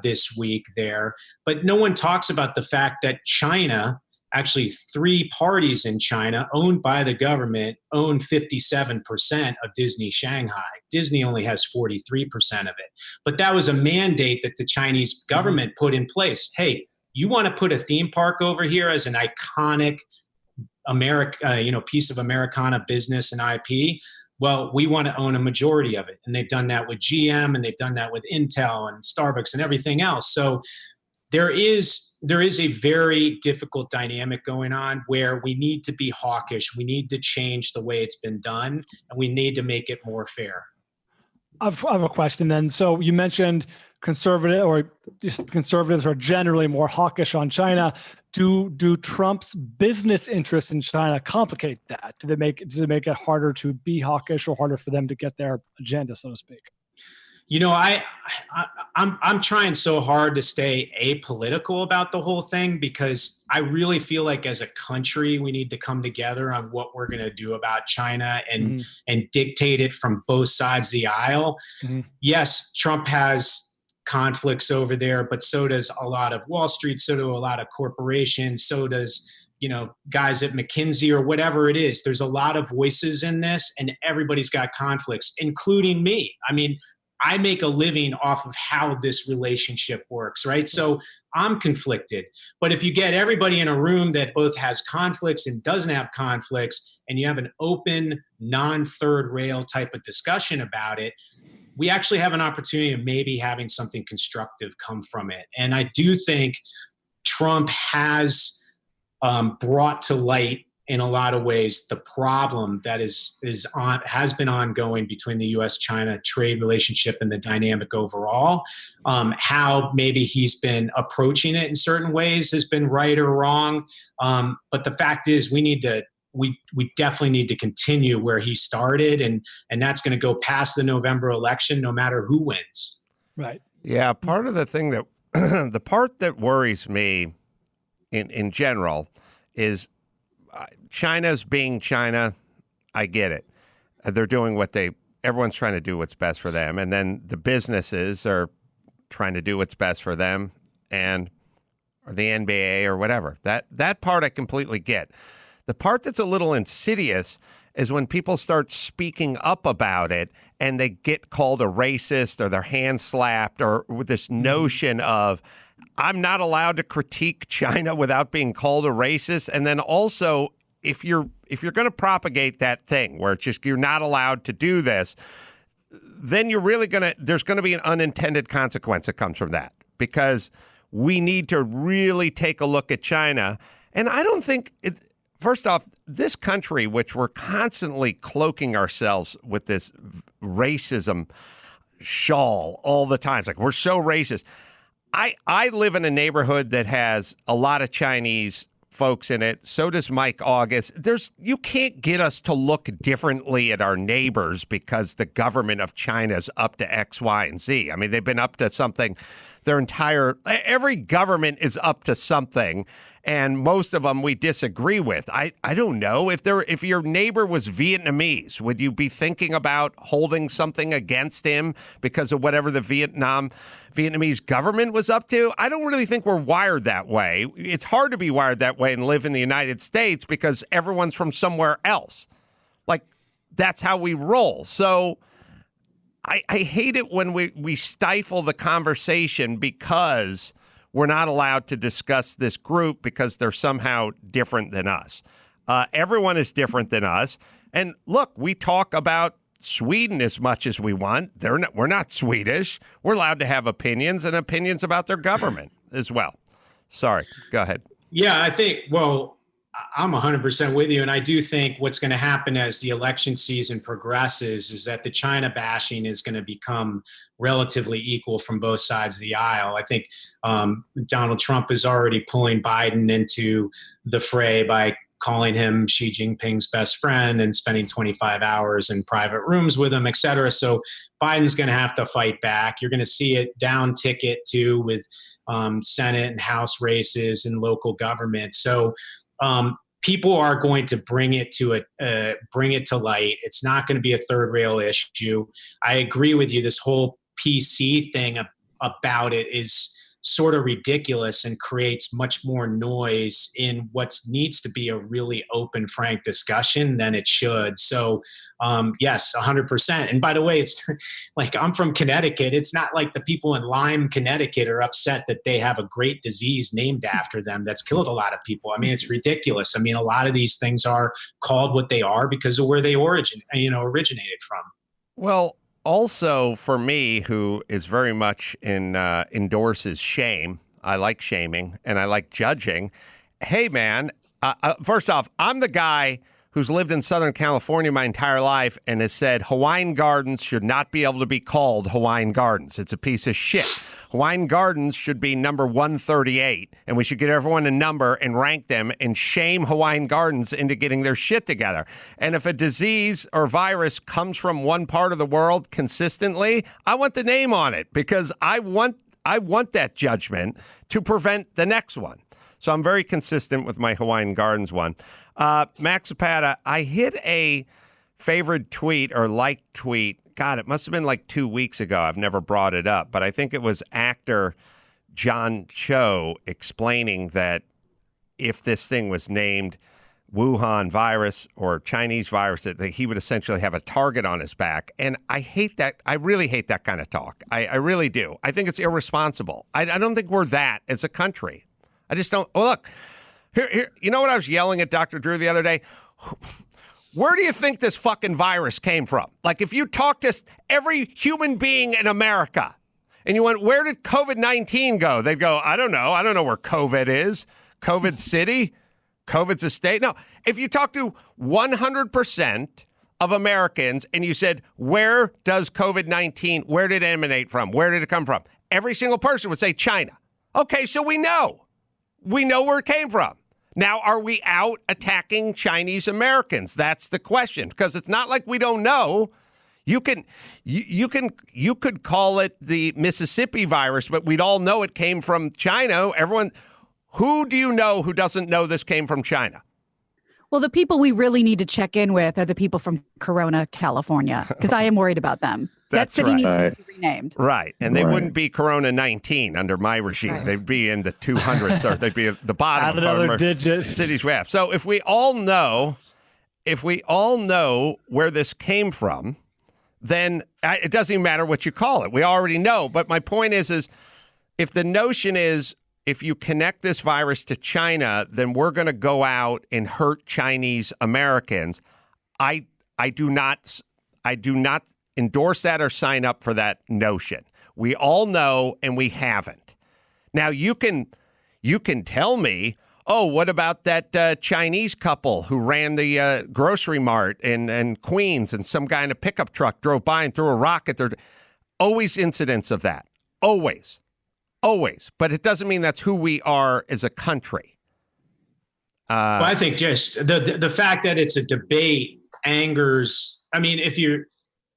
this week there. But no one talks about the fact that China, actually 3 parties in China owned by the government, own 57% of Disney Shanghai. Disney only has 43% of it. But that was a mandate that the Chinese government put in place. Hey, you want to put a theme park over here as an iconic piece of Americana business and IP? Well, we want to own a majority of it. And they've done that with GM, and they've done that with Intel and Starbucks and everything else. So there is a very difficult dynamic going on where we need to be hawkish. We need to change the way it's been done, and we need to make it more fair. I have a question then. So you mentioned conservatives are generally more hawkish on China. Do Trump's business interests in China complicate that? Does it make it harder to be hawkish or harder for them to get their agenda, so to speak? You know, I'm trying so hard to stay apolitical about the whole thing, because I really feel like as a country we need to come together on what we're going to do about China and dictate it from both sides of the aisle. Yes, Trump has conflicts over there, but so does a lot of Wall Street, so do a lot of corporations, so does, guys at McKinsey or whatever it is. There's a lot of voices in this, and everybody's got conflicts, including me. I mean, I make a living off of how this relationship works, right? So I'm conflicted. But if you get everybody in a room that both has conflicts and doesn't have conflicts, and you have an open, non-third rail type of discussion about it, we actually have an opportunity of maybe having something constructive come from it. And I do think Trump has brought to light in a lot of ways the problem that has been ongoing between the U.S.-China trade relationship and the dynamic overall. How maybe he's been approaching it in certain ways has been right or wrong. But the fact is we definitely need to continue where he started, and that's going to go past the November election no matter who wins. Right. Yeah, part of the thing that the part that worries me in general is China's being China. I get it. They're doing everyone's trying to do what's best for them. And then the businesses are trying to do what's best for them, or the NBA or whatever. That part I completely get. The part that's a little insidious is when people start speaking up about it and they get called a racist or their hands slapped, or with this notion of, I'm not allowed to critique China without being called a racist. And then also, if you're going to propagate that thing where it's just you're not allowed to do this, then there's going to be an unintended consequence that comes from that, because we need to really take a look at China. And I don't think first off, this country, which we're constantly cloaking ourselves with this racism shawl all the time, it's like we're so racist. I live in a neighborhood that has a lot of Chinese folks in it. So does Mike August. You can't get us to look differently at our neighbors because the government of China is up to X, Y, and Z. I mean, they've been up to something every government is up to something, and most of them we disagree with. I don't know. If your neighbor was Vietnamese, would you be thinking about holding something against him because of whatever the Vietnamese government was up to? I don't really think we're wired that way. It's hard to be wired that way and live in the United States because everyone's from somewhere else. Like, that's how we roll. So I hate it when we stifle the conversation because we're not allowed to discuss this group because they're somehow different than us. Everyone is different than us. And look, we talk about Sweden as much as we want. We're not Swedish. We're allowed to have opinions and opinions about their government as well. Sorry, go ahead. Yeah, I think, I'm 100% with you. And I do think what's going to happen as the election season progresses is that the China bashing is going to become relatively equal from both sides of the aisle. I think Donald Trump is already pulling Biden into the fray by calling him Xi Jinping's best friend and spending 25 hours in private rooms with him, et cetera. So Biden's going to have to fight back. You're going to see it down ticket too with Senate and House races and local government. So people are going to bring it to light. It's not going to be a third rail issue. I agree with you. This whole PC thing about it is sort of ridiculous and creates much more noise in what needs to be a really open, frank discussion than it should. So, yes, 100%. And by the way, it's like, I'm from Connecticut. It's not like the people in Lyme, Connecticut are upset that they have a great disease named after them that's killed a lot of people. I mean, it's ridiculous. I mean, a lot of these things are called what they are because of where they originated from. Well, also, for me, who is very much endorses shame, I like shaming and I like judging. Hey, man, first off, I'm the guy who's lived in Southern California my entire life and has said Hawaiian Gardens should not be able to be called Hawaiian Gardens. It's a piece of shit. Hawaiian Gardens should be number 138, and we should get everyone a number and rank them and shame Hawaiian Gardens into getting their shit together. And if a disease or virus comes from one part of the world consistently, I want the name on it because I want that judgment to prevent the next one. So I'm very consistent with my Hawaiian Gardens one. Max Zapata, I hit a favorite tweet or liked tweet. God, it must have been like 2 weeks ago. I've never brought it up, but I think it was actor John Cho explaining that if this thing was named Wuhan virus or Chinese virus, that he would essentially have a target on his back. And I hate that. I really hate that kind of talk. I really do. I think it's irresponsible. I don't think we're that as a country. I just don't. Oh, look, here. You know what I was yelling at Dr. Drew the other day? Where do you think this fucking virus came from? Like, if you talk to every human being in America and you went, where did COVID-19 go? They'd go, I don't know. I don't know where COVID is. COVID City? COVID's a state? No. If you talk to 100% of Americans and you said, where does COVID-19, where did it emanate from? Where did it come from? Every single person would say China. Okay, so we know. We know where it came from. Now, are we out attacking Chinese Americans? That's the question, because it's not like we don't know. You could call it the Mississippi virus, but we'd all know it came from China. Everyone, who do you know who doesn't know this came from China? Well, the people we really need to check in with are the people from Corona, California, because I am worried about them. That city needs to be renamed. Right. And they wouldn't be Corona 19 under my regime. Right. They'd be in the 200s or they'd be at the bottom. Add another digit. Cities we have. So if we all know where this came from, then it doesn't even matter what you call it. We already know. But my point is if the notion is if you connect this virus to China, then we're going to go out and hurt Chinese Americans. I do not endorse that or sign up for that notion. We all know, and we haven't. Now you can tell me, oh, what about that Chinese couple who ran the grocery mart in Queens, and some guy in a pickup truck drove by and threw a rock at their. Always incidents of that. Always. But it doesn't mean that's who we are as a country. Well, I think just the fact that it's a debate angers. I mean,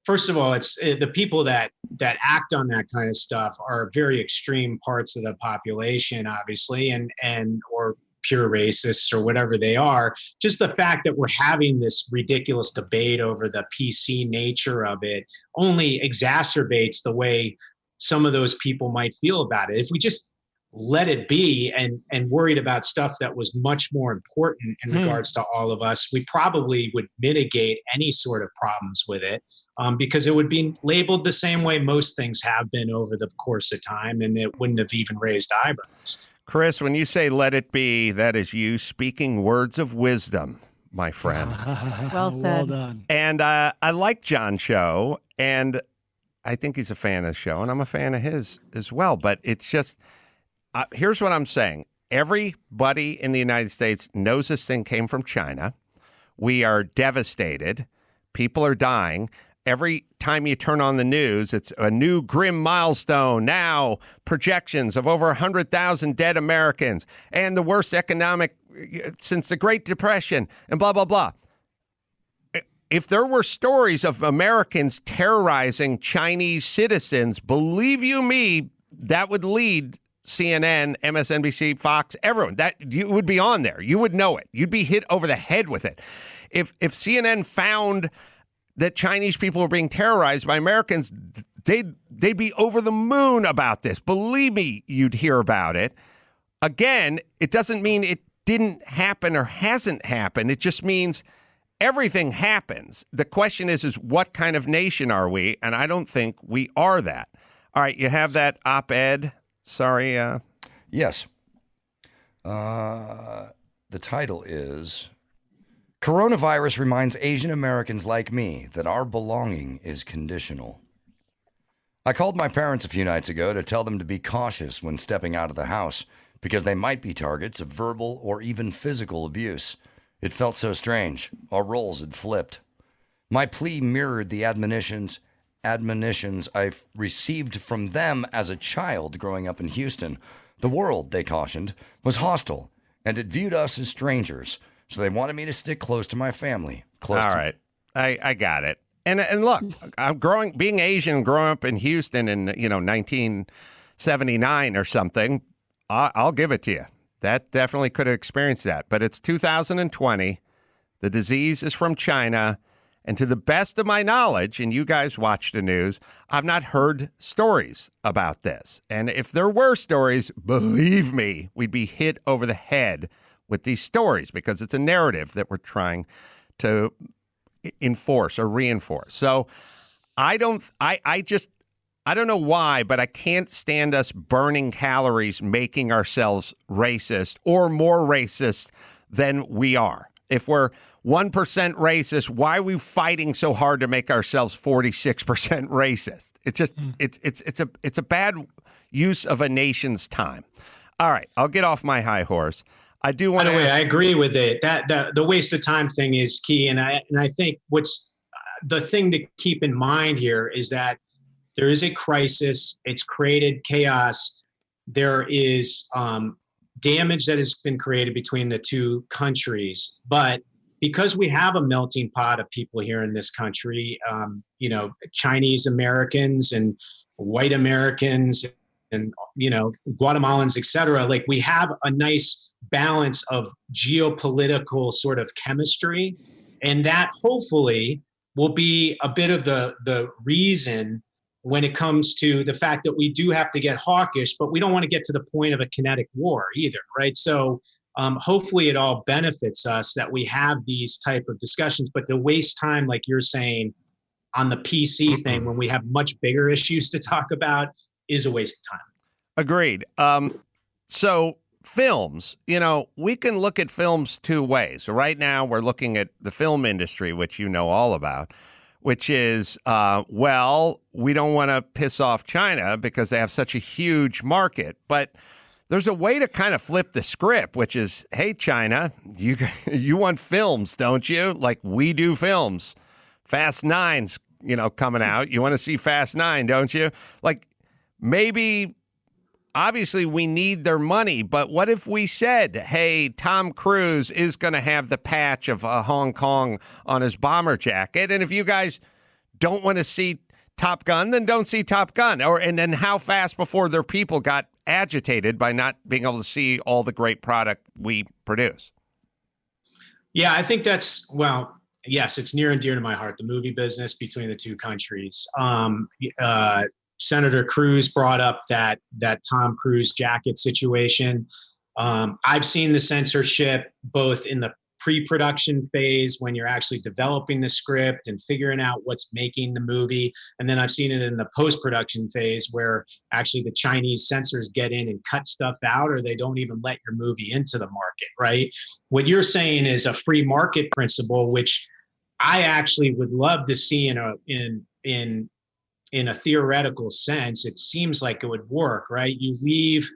first of all, it's the people that act on that kind of stuff are very extreme parts of the population, obviously, and or pure racists or whatever they are. Just the fact that we're having this ridiculous debate over the PC nature of it only exacerbates the way some of those people might feel about it. If we just let it be and worried about stuff that was much more important in regards to all of us, we probably would mitigate any sort of problems with it because it would be labeled the same way most things have been over the course of time, and it wouldn't have even raised eyebrows. Chris, when you say let it be, that is you speaking words of wisdom. my friend. Well said. Well done. And I like John Cho, and I think he's a fan of the show, and I'm a fan of his as well. But it's just, here's what I'm saying. Everybody in the United States knows this thing came from China. We are devastated. People are dying. Every time you turn on the news, it's a new grim milestone. Now, projections of over 100,000 dead Americans and the worst economic since the Great Depression and blah, blah, blah. If there were stories of Americans terrorizing Chinese citizens, believe you me, that would lead CNN, MSNBC, Fox, everyone. That you would be on there. You would know it. You'd be hit over the head with it. If CNN found that Chinese people were being terrorized by Americans, they'd be over the moon about this. Believe me, you'd hear about it. Again, it doesn't mean it didn't happen or hasn't happened. It just means everything happens. The question is what kind of nation are we? And I don't think we are that. All right, you have that op-ed. Sorry. Yes. The title is Coronavirus Reminds Asian Americans Like Me That Our Belonging is Conditional. I called my parents a few nights ago to tell them to be cautious when stepping out of the house because they might be targets of verbal or even physical abuse. It felt so strange. Our roles had flipped. My plea mirrored the admonitions I've received from them as a child growing up in Houston. The world, they cautioned, was hostile, and it viewed us as strangers. So they wanted me to stick close to my family. All right. I got it. And look, I'm being Asian, growing up in Houston in 1979 or something. I'll give it to you. That definitely could have experienced that. But it's 2020. The disease is from China. And to the best of my knowledge, and you guys watch the news, I've not heard stories about this. And if there were stories, believe me, we'd be hit over the head with these stories because it's a narrative that we're trying to enforce or reinforce. So I don't know why, but I can't stand us burning calories, making ourselves racist or more racist than we are. If we're 1% racist, why are we fighting so hard to make ourselves 46% racist? It's just it's a bad use of a nation's time. All right, I'll get off my high horse. I do want to. By the way, I agree with it. That the waste of time thing is key, and I think what's the thing to keep in mind here is that there is a crisis. It's created chaos. There is damage that has been created between the two countries, but because we have a melting pot of people here in this country, Chinese Americans and white Americans and, Guatemalans, et cetera, like we have a nice balance of geopolitical sort of chemistry. And that hopefully will be a bit of the reason when it comes to the fact that we do have to get hawkish, but we don't want to get to the point of a kinetic war either, right? So hopefully it all benefits us that we have these type of discussions, but to waste time, like you're saying, on the PC thing when we have much bigger issues to talk about is a waste of time. Agreed. So films, we can look at films two ways. So right now we're looking at the film industry, which you know all about, which is, we don't want to piss off China because they have such a huge market. But there's a way to kind of flip the script, which is, hey, China, you want films, don't you? Like we do films. Fast 9's, coming out. You want to see Fast 9, don't you? Like maybe, obviously we need their money, but what if we said, hey, Tom Cruise is going to have the patch of Hong Kong on his bomber jacket, and if you guys don't want to see Top Gun, then don't see Top Gun. And then how fast before their people got agitated by not being able to see all the great product we produce? Yeah, I think yes, it's near and dear to my heart, the movie business between the two countries. Senator Cruz brought up that Tom Cruise jacket situation. I've seen the censorship both in the pre-production phase when you're actually developing the script and figuring out what's making the movie. And then I've seen it in the post-production phase where actually the Chinese censors get in and cut stuff out, or they don't even let your movie into the market, right? What you're saying is a free market principle, which I actually would love to see in a theoretical sense. It seems like it would work, right? You leave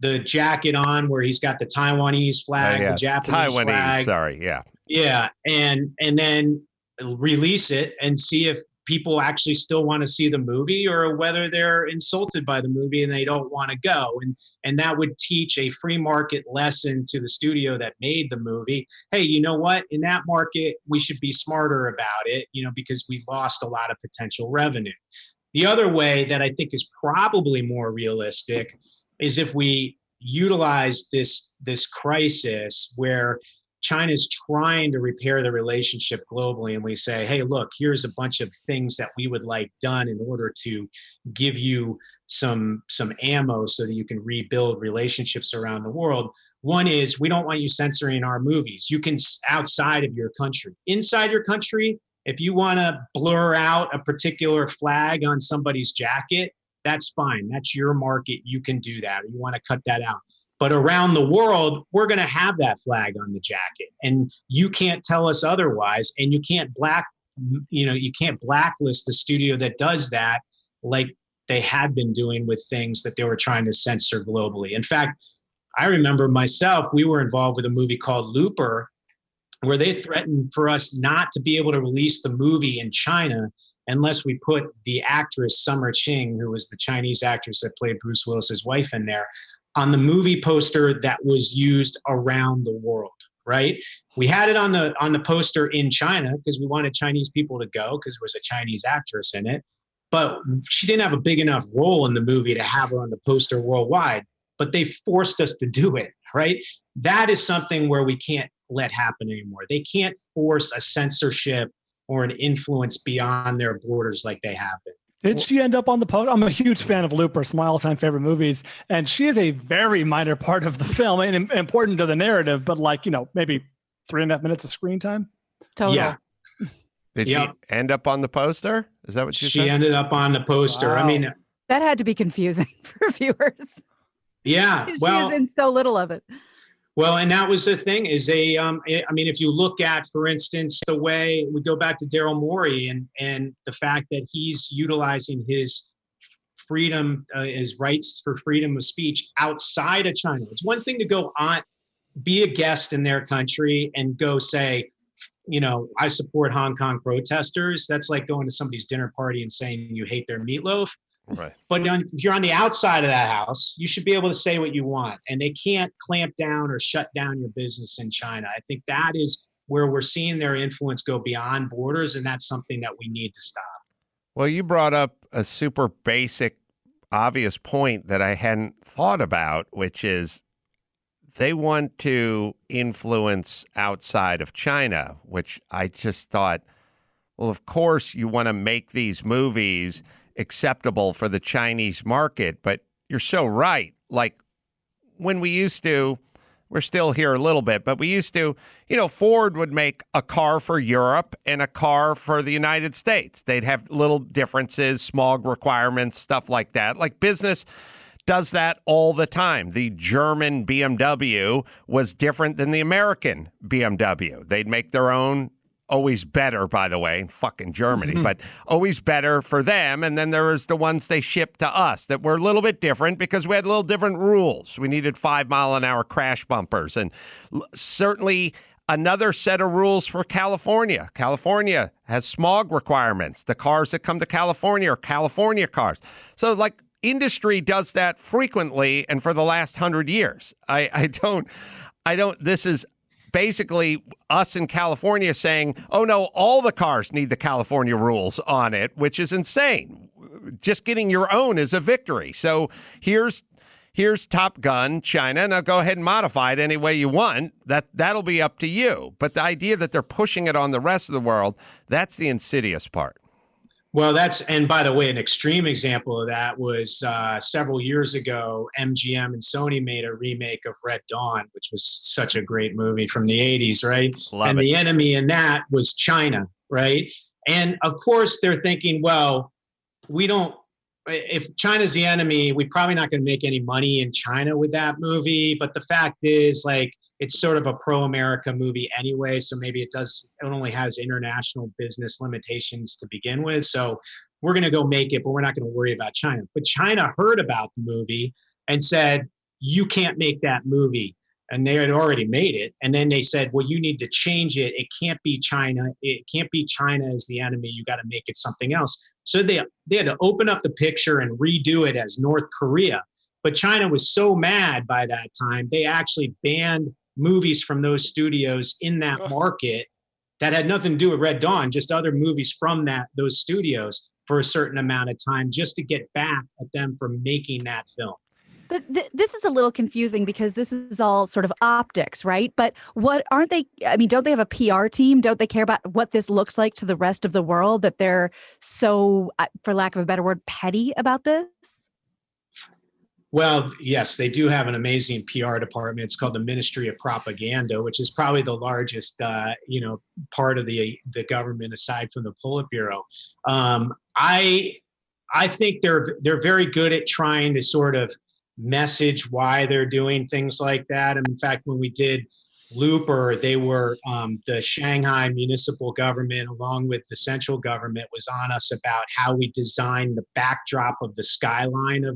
the jacket on where he's got the Taiwanese flag, the Japanese flag. Sorry, yeah. Yeah, and then release it and see if people actually still want to see the movie or whether they're insulted by the movie and they don't want to go. And that would teach a free market lesson to the studio that made the movie. Hey, you know what? In that market, we should be smarter about it, because we lost a lot of potential revenue. The other way that I think is probably more realistic is if we utilize this crisis where China's trying to repair the relationship globally, and we say, hey, look, here's a bunch of things that we would like done in order to give you some ammo so that you can rebuild relationships around the world. One is, we don't want you censoring our movies. You can, outside of your country. Inside your country, if you want to blur out a particular flag on somebody's jacket, that's fine. That's your market. You can do that. Or you want to cut that out. But around the world, we're going to have that flag on the jacket, and you can't tell us otherwise. And you can't blacklist the studio that does that, like they had been doing with things that they were trying to censor globally. In fact, I remember myself, we were involved with a movie called Looper, where they threatened for us not to be able to release the movie in China unless we put the actress Summer Ching, who was the Chinese actress that played Bruce Willis's wife in there, on the movie poster that was used around the world, right? We had it on the poster in China because we wanted Chinese people to go because there was a Chinese actress in it, but she didn't have a big enough role in the movie to have her on the poster worldwide, but they forced us to do it, right? That is something where we can't let happen anymore. They can't force a censorship or an influence beyond their borders like they have been. Did she end up on the poster? I'm a huge fan of Looper. It's my all-time favorite movies, and she is a very minor part of the film and important to the narrative, but maybe 3.5 minutes of screen time. Totally. Yeah. Did she end up on the poster? Is that what you said? She ended up on the poster. Wow. I mean, that had to be confusing for viewers. Yeah. She is in so little of it. Well, and that was the thing is if you look at, for instance, the way we go back to Daryl Morey and the fact that he's utilizing his freedom, his rights for freedom of speech outside of China. It's one thing to go on, be a guest in their country and go say, I support Hong Kong protesters. That's like going to somebody's dinner party and saying you hate their meatloaf. Right. But if you're on the outside of that house, you should be able to say what you want, and they can't clamp down or shut down your business in China. I think that is where we're seeing their influence go beyond borders, and that's something that we need to stop. Well, you brought up a super basic, obvious point that I hadn't thought about, which is they want to influence outside of China, which I just thought, well, of course you want to make these movies acceptable for the Chinese market, but you're so right. Like when we used to, we're still here a little bit, but we used to, Ford would make a car for Europe and a car for the United States. They'd have little differences, smog requirements, stuff like that. Like business does that all the time. The German BMW was different than the American BMW. They'd make their own. Always better, by the way, in fucking Germany, but always better for them. And then there was the ones they shipped to us that were a little bit different because we had a little different rules. We needed 5-mile-an-hour crash bumpers and certainly another set of rules for California. California has smog requirements. The cars that come to California are California cars. So industry does that frequently and for the last 100 years. This is basically us in California saying, oh, no, all the cars need the California rules on it, which is insane. Just getting your own is a victory. So here's Top Gun, China. Now go ahead and modify it any way you want. That'll be up to you. But the idea that they're pushing it on the rest of the world, that's the insidious part. Well, and by the way, an extreme example of that was several years ago, MGM and Sony made a remake of Red Dawn, which was such a great movie from the 80s, right? And the enemy in that was China, right? And of course, they're thinking, well, if China's the enemy, we're probably not going to make any money in China with that movie. But the fact is, like, it's sort of a pro-America movie anyway, so maybe it only has international business limitations to begin with. So we're going to go make it, but we're not going to worry about China. But China heard about the movie and said, you can't make that movie. And they had already made it. And then they said, well, you need to change it. It can't be China. It can't be China as the enemy. You got to make it something else. So they had to open up the picture and redo it as North Korea. But China was so mad by that time, they actually banned movies from those studios in that market that had nothing to do with Red Dawn, just other movies from those studios for a certain amount of time, just to get back at them for making that film. But this is a little confusing because this is all sort of optics, right? But don't they have a PR team? Don't they care about what this looks like to the rest of the world, that they're so, for lack of a better word, petty about this? Well, yes, they do have an amazing PR department. It's called the Ministry of Propaganda, which is probably the largest, part of the government aside from the Politburo. I think they're very good at trying to sort of message why they're doing things like that. And in fact, when we did Looper, they were the Shanghai municipal government, along with the central government, was on us about how we designed the backdrop of the skyline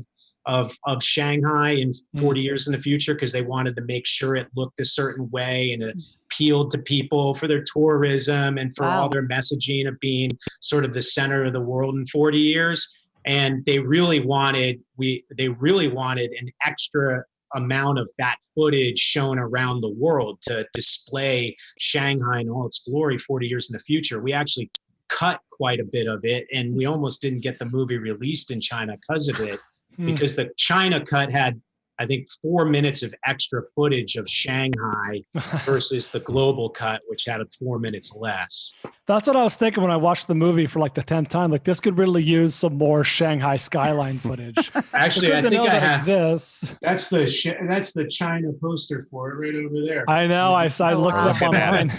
of Shanghai in 40 years in the future, because they wanted to make sure it looked a certain way and it appealed to people for their tourism and for all their messaging of being sort of the center of the world in 40 years. And they really wanted an extra amount of that footage shown around the world to display Shanghai in all its glory 40 years in the future. We actually cut quite a bit of it, and we almost didn't get the movie released in China because of it, because the China cut had, I think, 4 minutes of extra footage of Shanghai versus the global cut, which had 4 minutes less. That's what I was thinking when I watched the movie for like the 10th time. Like, this could really use some more Shanghai skyline footage. Actually, I think that exists. That's the China poster for it right over there. I know. I looked it up online.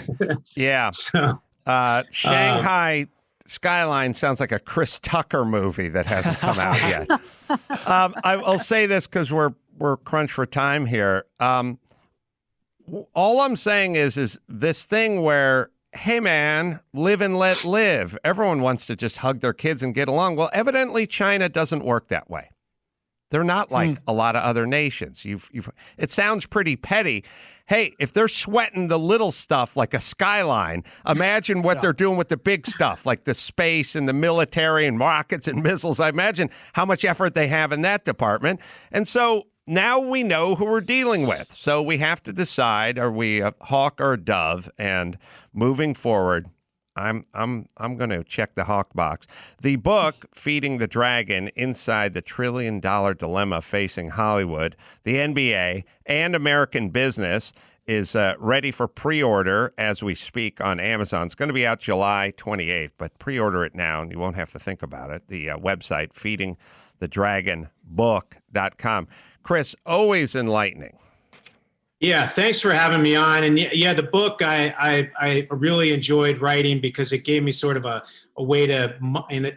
Yeah. Shanghai skyline sounds like a Chris Tucker movie that hasn't come out yet. I'll say this because we're crunched for time here. All I'm saying is this thing where, hey man, live and let live. Everyone wants to just hug their kids and get along. Well, evidently China doesn't work that way. They're not like a lot of other nations. It sounds pretty petty. Hey, if they're sweating the little stuff like a skyline, imagine what they're doing with the big stuff, like the space and the military and rockets and missiles. I imagine how much effort they have in that department. And so now we know who we're dealing with. So we have to decide, are we a hawk or a dove? And moving forward, I'm going to check the hawk box. The book, Feeding the Dragon, Inside the $1 Trillion Dilemma Facing Hollywood, the NBA, and American Business, is ready for pre-order as we speak on Amazon. It's going to be out July 28th, but pre-order it now and you won't have to think about it. The website, feedingthedragonbook.com. Chris, always enlightening. Yeah, thanks for having me on. And yeah, the book I really enjoyed writing because it gave me sort of a way to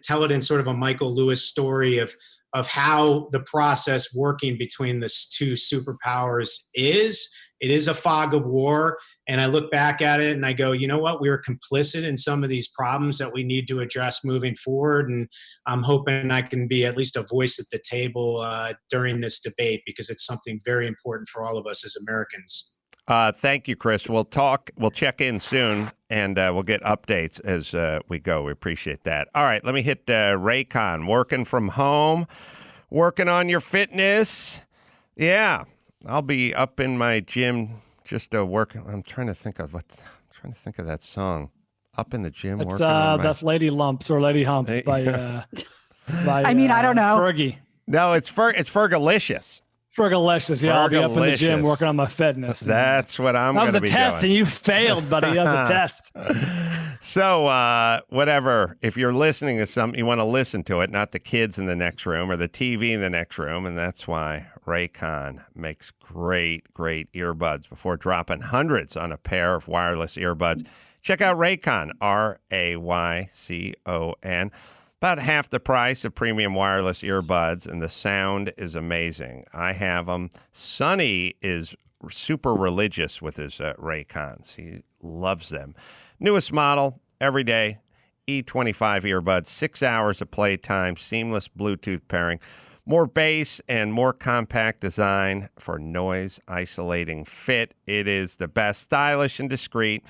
tell it in sort of a Michael Lewis story of how the process working between the two superpowers is. It is a fog of war. And I look back at it and I go, you know what? We were complicit in some of these problems that we need to address moving forward. And I'm hoping I can be at least a voice at the table during this debate, because it's something very important for all of us as Americans. Thank you, Chris. We'll check in soon, and we'll get updates as we go. We appreciate that. All right, let me hit Raycon. Working from home, working on your fitness. Yeah, I'll be up in my gym just working. I'm trying to think of that song. Up in the gym. It's that's Lady Lumps or Lady Humps by I mean, I don't know. Fergie. No, it's Fergalicious. Fergalicious. Yeah, I'll be up in the gym working on my fitness. That's what I'm going to be doing. That was a test, and you failed, buddy. That was a test. So, whatever, if you're listening to something, you want to listen to it, not the kids in the next room or the TV in the next room. And that's why Raycon makes great earbuds before dropping hundreds on a pair of wireless earbuds. Check out Raycon, Raycon. About half the price of premium wireless earbuds, and the sound is amazing. I have them. Sonny is super religious with his Raycons. He loves them. Newest model, every day, E25 earbuds, 6 hours of playtime, seamless Bluetooth pairing, more bass and more compact design for noise isolating fit. It is the best, stylish and discreet.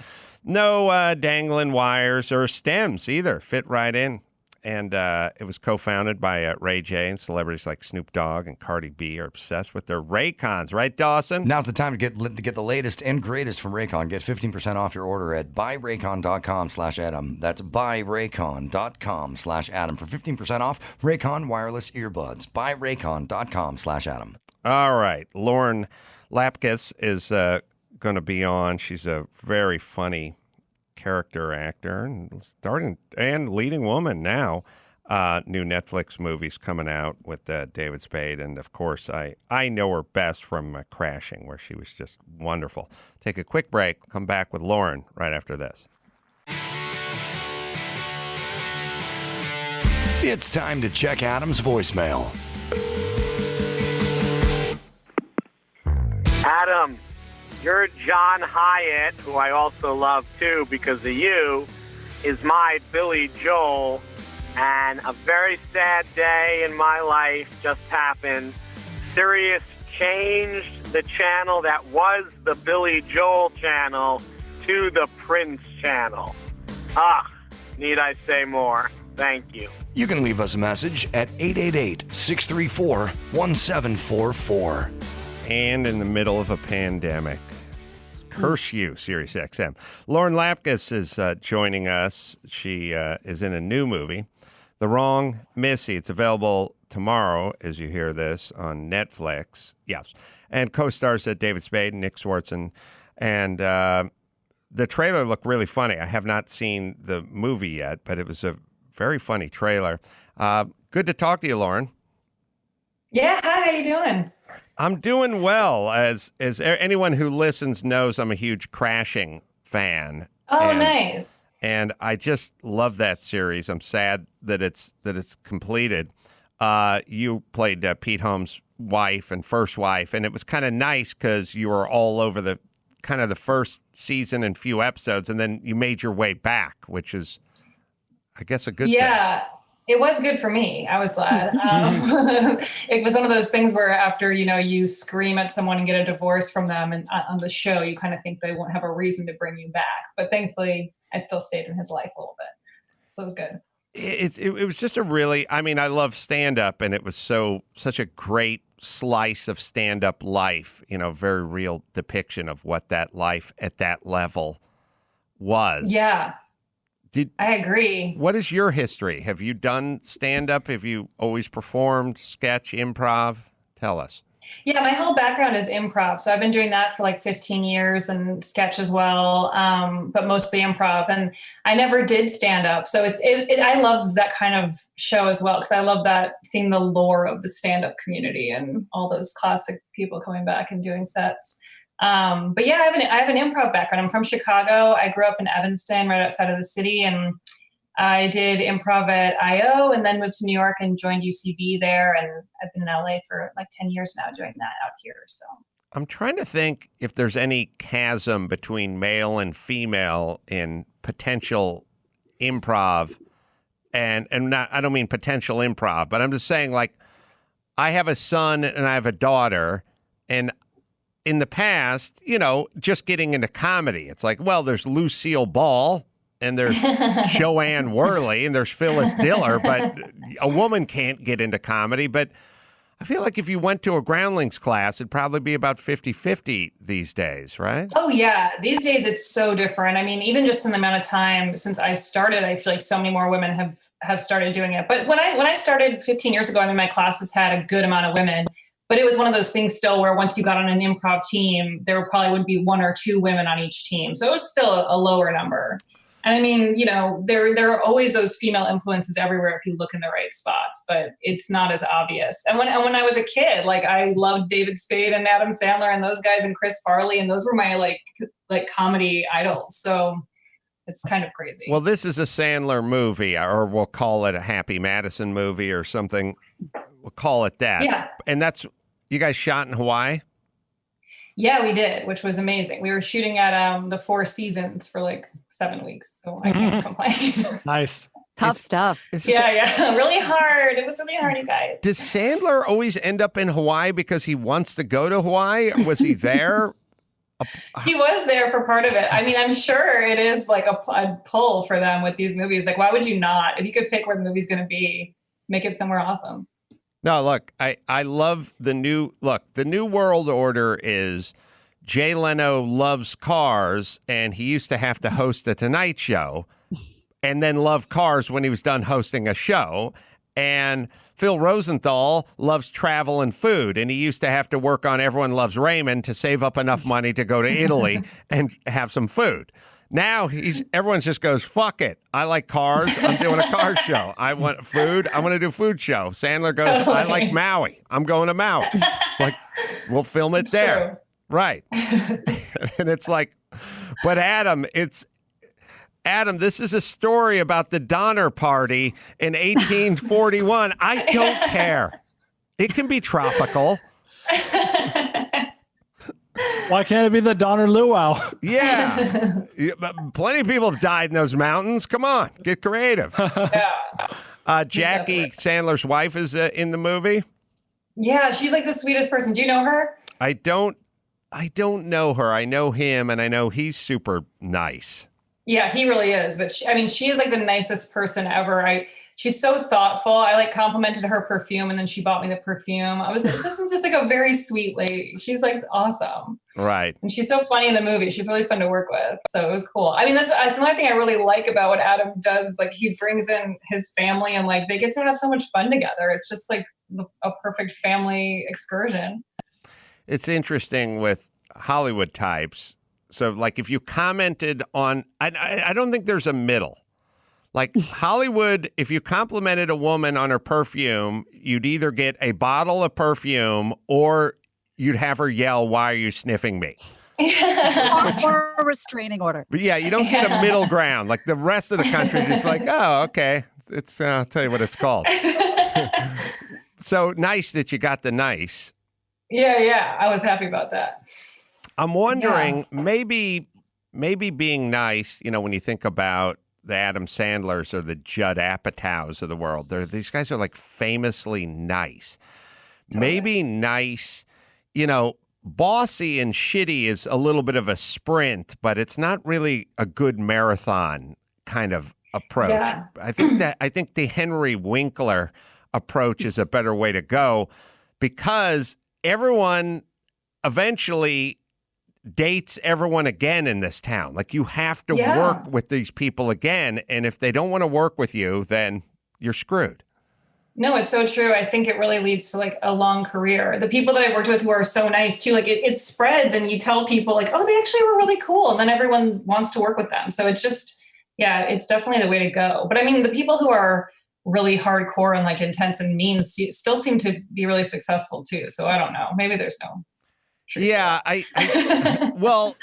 No dangling wires or stems either. Fit right in. And it was co-founded by Ray J, and celebrities like Snoop Dogg and Cardi B are obsessed with their Raycons. Right, Dawson? Now's the time to get the latest and greatest from Raycon. Get 15% off your order at buyraycon.com/Adam. That's buyraycon.com/Adam for 15% off Raycon wireless earbuds. Buyraycon.com/Adam. All right. Lauren Lapkus is going to be on. She's a very funny character actor and leading woman now. New Netflix movies coming out with David Spade, and of course I know her best from Crashing, where she was just wonderful. Take a quick break, come back with Lauren right after this. It's time to check Adam's voicemail. Adam, your John Hyatt, who I also love too because of you, is my Billy Joel, and a very sad day in my life just happened. Sirius changed the channel that was the Billy Joel channel to the Prince channel. Need I say more? Thank you. You can leave us a message at 888-634-1744. And in the middle of a pandemic. Curse you, Sirius XM. Lauren Lapkus is joining us. She is in a new movie, The Wrong Missy. It's available tomorrow, as you hear this, on Netflix. Yes. And co-stars David Spade and Nick Swartzen. And the trailer looked really funny. I have not seen the movie yet, but it was a very funny trailer. Good to talk to you, Lauren. Yeah, hi, how you doing? I'm doing well. As anyone who listens knows, I'm a huge Crashing fan. Oh, nice. And I just love that series. I'm sad that it's completed. You played Pete Holmes' wife and first wife, and it was kind of nice because you were all over the kind of the first season and few episodes, and then you made your way back, which is, I guess, a good thing. Yeah. It was good for me. I was glad. It was one of those things where after, you scream at someone and get a divorce from them and on the show, you kind of think they won't have a reason to bring you back. But thankfully, I still stayed in his life a little bit. So it was good. It was just I love stand-up, and it was such a great slice of stand-up life, very real depiction of what that life at that level was. Yeah. I agree. What is your history? Have you done stand-up? Have you always performed, sketch, improv? Tell us. Yeah, my whole background is improv. So I've been doing that for like 15 years and sketch as well, but mostly improv. And I never did stand-up. So I love that kind of show as well, because I love seeing the lore of the stand-up community and all those classic people coming back and doing sets. But yeah, I have an improv background. I'm from Chicago. I grew up in Evanston, right outside of the city, and I did improv at IO and then moved to New York and joined UCB there. And I've been in LA for like 10 years now doing that out here. So I'm trying to think if there's any chasm between male and female in potential improv and not, I don't mean potential improv, but I'm just saying, like, I have a son and I have a daughter, and in the past, just getting into comedy, it's like, well, there's Lucille Ball and there's Joanne Worley and there's Phyllis Diller, but a woman can't get into comedy. But I feel like if you went to a Groundlings class, it'd probably be about 50-50 these days, right? Oh, yeah. These days, it's so different. I mean, even just in the amount of time since I started, I feel like so many more women have started doing it. But when I started 15 years ago, my classes had a good amount of women. But it was one of those things still where once you got on an improv team, there probably would be one or two women on each team. So it was still a lower number. And I mean, there are always those female influences everywhere if you look in the right spots, but it's not as obvious. And when I was a kid, like I loved David Spade and Adam Sandler and those guys and Chris Farley, and those were my like comedy idols. So it's kind of crazy. Well, this is a Sandler movie, or we'll call it a Happy Madison movie or something. We'll call it that. Yeah. And that's, you guys shot in Hawaii? Yeah, we did, which was amazing. We were shooting at the Four Seasons for like 7 weeks, so I can't complain. Nice. Tough stuff. Yeah. Really hard. It was really hard, you guys. Does Sandler always end up in Hawaii because he wants to go to Hawaii? Was he there? He was there for part of it. I mean, I'm sure it is like a pull for them with these movies. Like, why would you not? If you could pick where the movie's going to be, make it somewhere awesome. No, look, I love the new world order is Jay Leno loves cars, and he used to have to host the Tonight Show and then love cars when he was done hosting a show. And Phil Rosenthal loves travel and food, and he used to have to work on Everyone Loves Raymond to save up enough money to go to Italy and have some food. Now everyone just goes, fuck it. I like cars. I'm doing a car show. I want food. I want to do a food show. Sandler goes, I like Maui. I'm going to Maui. Like, we'll film it there. True. Right. And it's like, but Adam, this is a story about the Donner Party in 1841. I don't care. It can be tropical. Why can't it be the Donner Luau? Yeah. Plenty of people have died in those mountains. Come on, get creative. Jackie Sandler's wife is in the movie. Yeah, she's like the sweetest person. Do you know her? I don't know her. I know him, and I know he's super nice. Yeah, he really is. But she is like the nicest person ever. She's so thoughtful. I like complimented her perfume, and then she bought me the perfume. I was like, this is just like a very sweet lady. She's like awesome. Right. And she's so funny in the movie. She's really fun to work with. So it was cool. I mean, that's another thing I really like about what Adam does is like he brings in his family and like they get to have so much fun together. It's just like a perfect family excursion. It's interesting with Hollywood types. So like if you commented on, I don't think there's a middle. Like Hollywood, if you complimented a woman on her perfume, you'd either get a bottle of perfume or you'd have her yell, "Why are you sniffing me?" Or a restraining order. But yeah, you don't get a middle ground. Like the rest of the country is like, oh, okay. It's I'll tell you what it's called. So nice that you got the nice. Yeah. I was happy about that. I'm wondering, maybe being nice, when you think about the Adam Sandlers or the Judd Apatows of the world, these guys are like famously nice. Totally. Maybe nice, bossy and shitty is a little bit of a sprint, but it's not really a good marathon kind of approach. Yeah. I think the Henry Winkler approach is a better way to go because everyone eventually dates everyone again in this town. Like you have to work with these people again. And if they don't want to work with you, then you're screwed. No, it's so true. I think it really leads to like a long career. The people that I've worked with who are so nice too, like it spreads and you tell people like, oh, they actually were really cool. And then everyone wants to work with them. So it's just, it's definitely the way to go. But I mean, the people who are really hardcore and like intense and mean still seem to be really successful too. So I don't know. Maybe there's no. Yeah, well,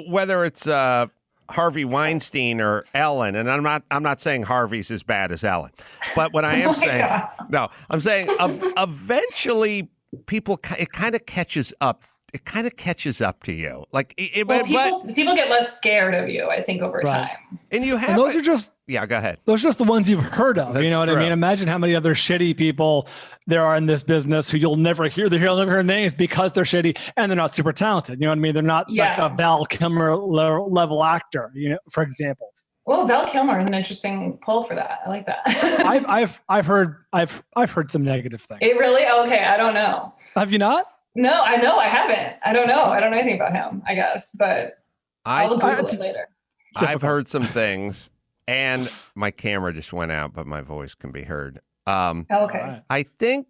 whether it's Harvey Weinstein or Ellen, and I'm not saying Harvey's as bad as Ellen, but what I am saying, I'm saying eventually people, it kind of catches up. It kind of catches up to you. Like people get less scared of you, I think, over time. And you have those are just go ahead. Those are just the ones you've heard of. That's you know what true. I mean? Imagine how many other shitty people there are in this business who you'll never hear. You'll never hear names because they're shitty and they're not super talented. You know what I mean? They're not like a Val Kilmer level actor. For example. Well, Val Kilmer is an interesting pull for that. I like that. I've heard some negative things. It really? Okay, I don't know. Have you not? No, I know I haven't. I don't know. I don't know anything about him, I guess, but I'll Google it later. I've heard some things, and my camera just went out, but my voice can be heard. Okay. I think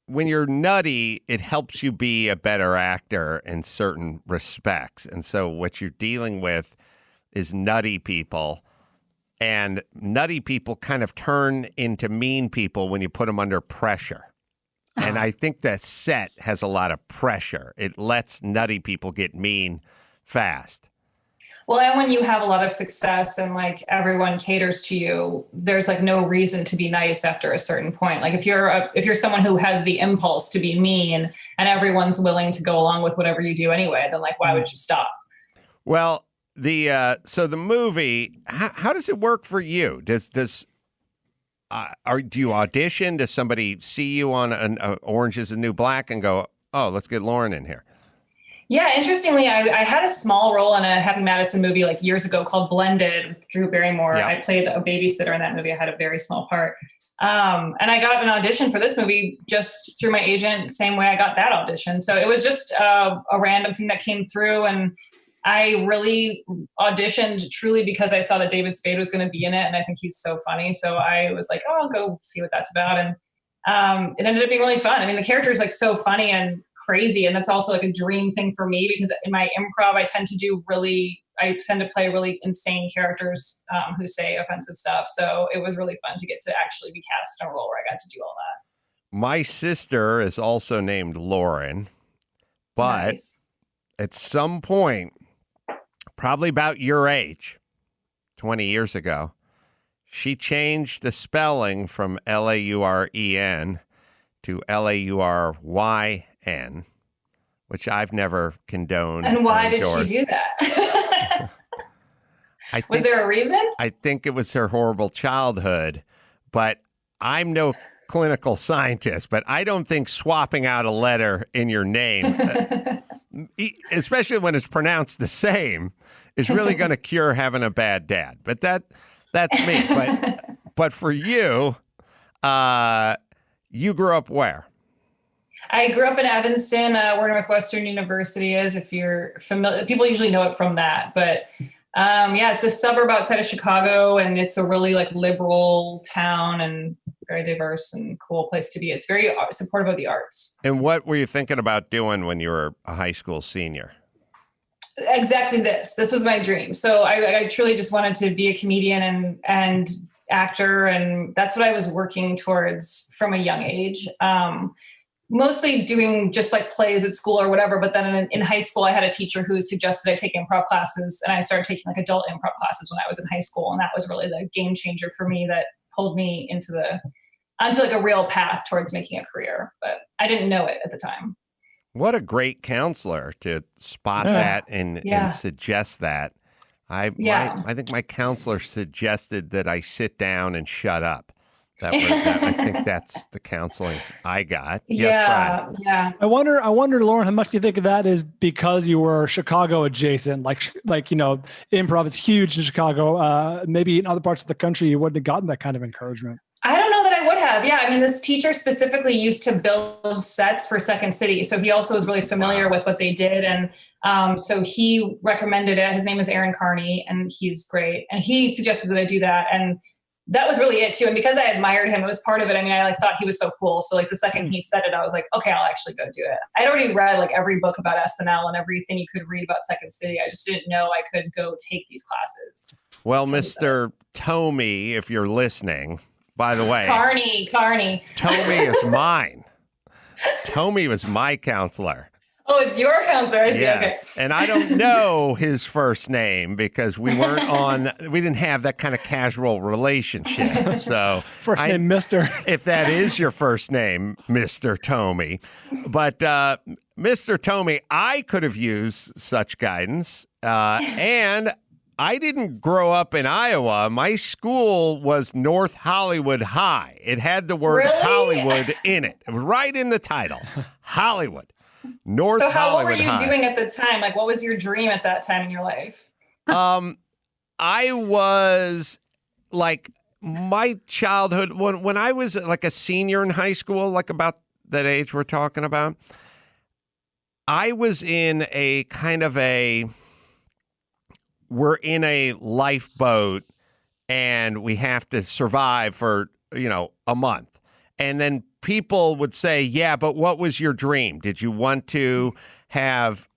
when you're nutty, it helps you be a better actor in certain respects. And so what you're dealing with is nutty people. And nutty people kind of turn into mean people when you put them under pressure. And I think that set has a lot of pressure. It lets nutty people get mean fast. Well, and when you have a lot of success and like everyone caters to you, there's like no reason to be nice after a certain point. Like if you're someone who has the impulse to be mean and everyone's willing to go along with whatever you do anyway, then like why would you stop? Well, so the movie, how does it work for you? Do you audition? Does somebody see you on Orange is the New Black and go, oh, let's get Lauren in here? Yeah, interestingly, I had a small role in a Happy Madison movie like years ago called Blended with Drew Barrymore. Yeah. I played a babysitter in that movie. I had a very small part. And I got an audition for this movie just through my agent, same way I got that audition. So it was just a random thing that came through, and I really auditioned truly because I saw that David Spade was going to be in it, and I think he's so funny. So I was like, oh, I'll go see what that's about. And it ended up being really fun. I mean, the character is like so funny and crazy, and that's also like a dream thing for me because in my improv, I tend to play really insane characters who say offensive stuff. So it was really fun to get to actually be cast in a role where I got to do all that. My sister is also named Lauren, but nice. At some point, probably about your age, 20 years ago, she changed the spelling from Lauren to Lauryn, which I've never condoned. And why did she do that? Was there a reason? I think it was her horrible childhood, but I'm no clinical scientist, but I don't think swapping out a letter in your name, especially when it's pronounced the same, is really going to cure having a bad dad. But that's me. But for you, you grew up where? I grew up in Evanston, where Northwestern University is. If you're familiar, people usually know it from that. But it's a suburb outside of Chicago, and it's a really like liberal town and very diverse and cool place to be. It's very supportive of the arts. And what were you thinking about doing when you were a high school senior? Exactly this. This was my dream. So I truly just wanted to be a comedian and actor, and that's what I was working towards from a young age. Mostly doing just like plays at school or whatever. But then in high school, I had a teacher who suggested I take improv classes, and I started taking like adult improv classes when I was in high school. And that was really the game changer for me that pulled me onto like a real path towards making a career. But I didn't know it at the time. What a great counselor to spot that and suggest that. I think my counselor suggested that I sit down and shut up. I think that's the counseling I got. Yeah. I wonder, Lauren, how much do you think of that is because you were Chicago adjacent? Like improv is huge in Chicago. Maybe in other parts of the country, you wouldn't have gotten that kind of encouragement. I don't know that I would have. Yeah, I mean, this teacher specifically used to build sets for Second City, so he also was really familiar with what they did, and so he recommended it. His name is Aaron Carney, and he's great, and he suggested that I do that, and that was really it too. And because I admired him, it was part of it. I mean, I like thought he was so cool. So like the second he said it, I was like, okay, I'll actually go do it. I'd already read like every book about SNL and everything you could read about Second City. I just didn't know I could go take these classes. Well, Mr. Tomey, if you're listening, by the way, Carney. Tomey is mine. Tomey was my counselor. Oh, it's your counselor. I see. Yes. Okay. And I don't know his first name because we didn't have that kind of casual relationship. So first name, Mr. If that is your first name, Mr. Tomey. But Mr. Tomey, I could have used such guidance. And I didn't grow up in Iowa. My school was North Hollywood High. It had the word Hollywood in it. It was right in the title. Hollywood. North Hollywood High. So how what were you doing at the time? Like, what was your dream at that time in your life? I was like my childhood when I was like a senior in high school, like about that age we're talking about. I was in a kind of we're in a lifeboat and we have to survive for, a month. And then people would say, yeah, but what was your dream? Did you want to have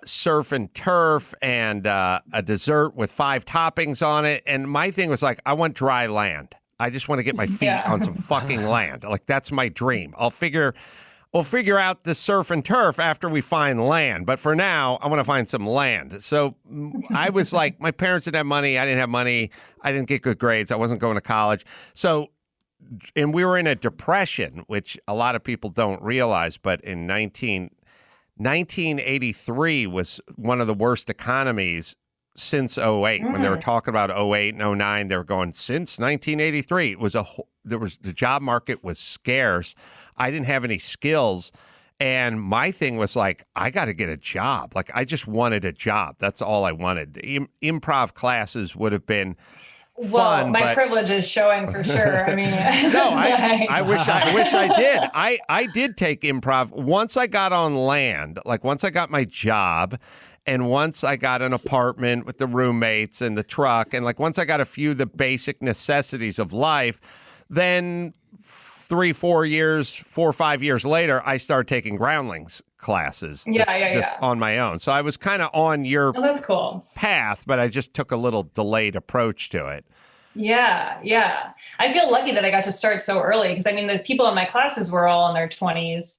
surf and turf and a dessert with 5 toppings on it. And my thing was like, I want dry land. I just want to get my feet on some fucking land. Like, that's my dream. We'll figure out the surf and turf after we find land. But for now, I want to find some land. So I was like, my parents didn't have money. I didn't have money. I didn't get good grades. I wasn't going to college. So, and we were in a depression, which a lot of people don't realize. But in 1983 was one of the worst economies since 08. When they were talking about 08 and 09, they were going, since 1983, the job market was scarce. I didn't have any skills. And my thing was like, I got to get a job. Like, I just wanted a job. That's all I wanted. Improv classes would have been fun. Well, my privilege is showing for sure. I mean, no, I wish I did. I did take improv once I got on land, like once I got my job. And once I got an apartment with the roommates and the truck, and like once I got a few of the basic necessities of life, then 3 or 5 years later, I started taking groundlings classes just on my own. So I was kind of on your that's cool. path, but I just took a little delayed approach to it. Yeah. I feel lucky that I got to start so early because, I mean, the people in my classes were all in their 20s.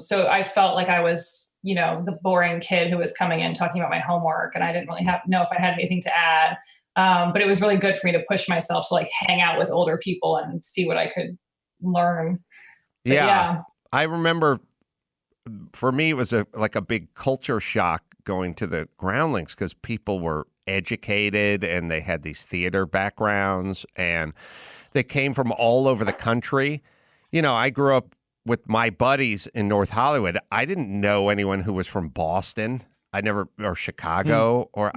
So I felt like I was, the boring kid who was coming in talking about my homework, and I didn't really know if I had anything to add. But it was really good for me to push myself to like hang out with older people and see what I could learn. But yeah. I remember for me, it was a big culture shock going to the groundlings because people were educated and they had these theater backgrounds and they came from all over the country. I grew up with my buddies in North Hollywood. I didn't know anyone who was from Boston. Or Chicago, or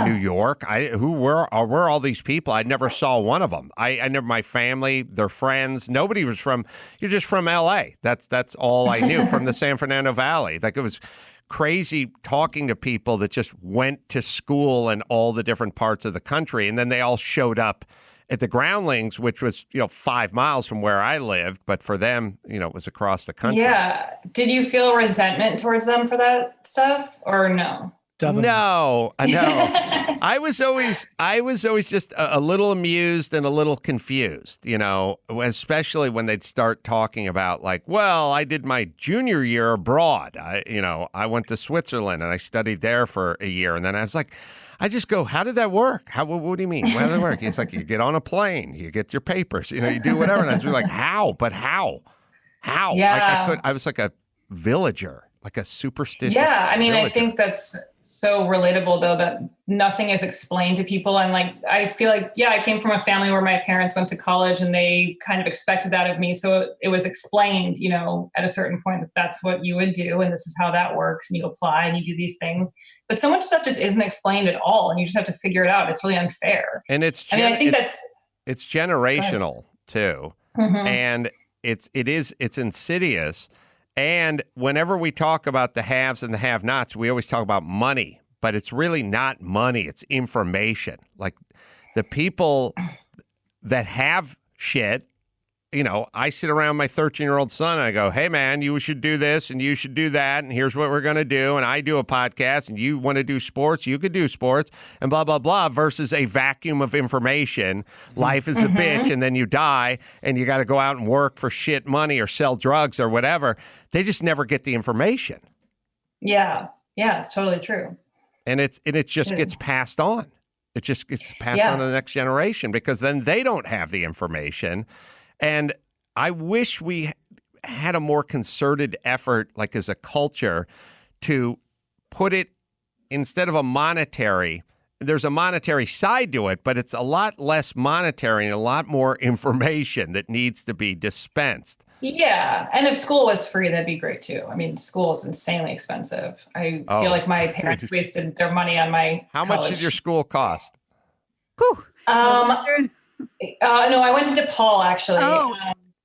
New York. Where are all these people? I never saw one of them. I never, my family, their friends, nobody was from, you're just from LA. That's all I knew from the San Fernando Valley. Like, it was crazy talking to people that just went to school in all the different parts of the country. And then they all showed up at the groundlings, which was, 5 miles from where I lived. But for them, it was across the country. Yeah. Did you feel resentment towards them for that stuff or no? Definitely. No. I was always just a little amused and a little confused, especially when they'd start talking about like, well, I did my junior year abroad. I went to Switzerland and I studied there for a year. And then I was like, I just go, how did that work? What do you mean? How did it work? It's like, you get on a plane, you get your papers, you do whatever. And I was like, how? But how? How? Yeah. I was like a villager, like a superstitious I mean, villager. I think that's so relatable though, that nothing is explained to people. And like, I feel like, I came from a family where my parents went to college and they kind of expected that of me. So it was explained, at a certain point that that's what you would do. And this is how that works. And you apply and you do these things. But so much stuff just isn't explained at all. And you just have to figure it out. It's really unfair. And it's generational too. Mm-hmm. And it's insidious. And whenever we talk about the haves and the have-nots, we always talk about money, but it's really not money. It's information. Like, the people that have shit, I sit around my 13-year-old son and I go, hey, man, you should do this and you should do that. And here's what we're going to do. And I do a podcast and you want to do sports, you could do sports and blah, blah, blah, versus a vacuum of information. Life is a bitch and then you die and you got to go out and work for shit money or sell drugs or whatever. They just never get the information. Yeah. Yeah, it's totally true. And it just gets passed on. It just gets passed on to the next generation because then they don't have the information. And I wish we had a more concerted effort, like as a culture, to put it, instead of a monetary, there's a monetary side to it, but it's a lot less monetary and a lot more information that needs to be dispensed. Yeah. And if school was free, that'd be great too. I mean, school is insanely expensive. I feel like my parents wasted their money on my How college. much did your school cost? Whew. No, I went to DePaul actually. Oh,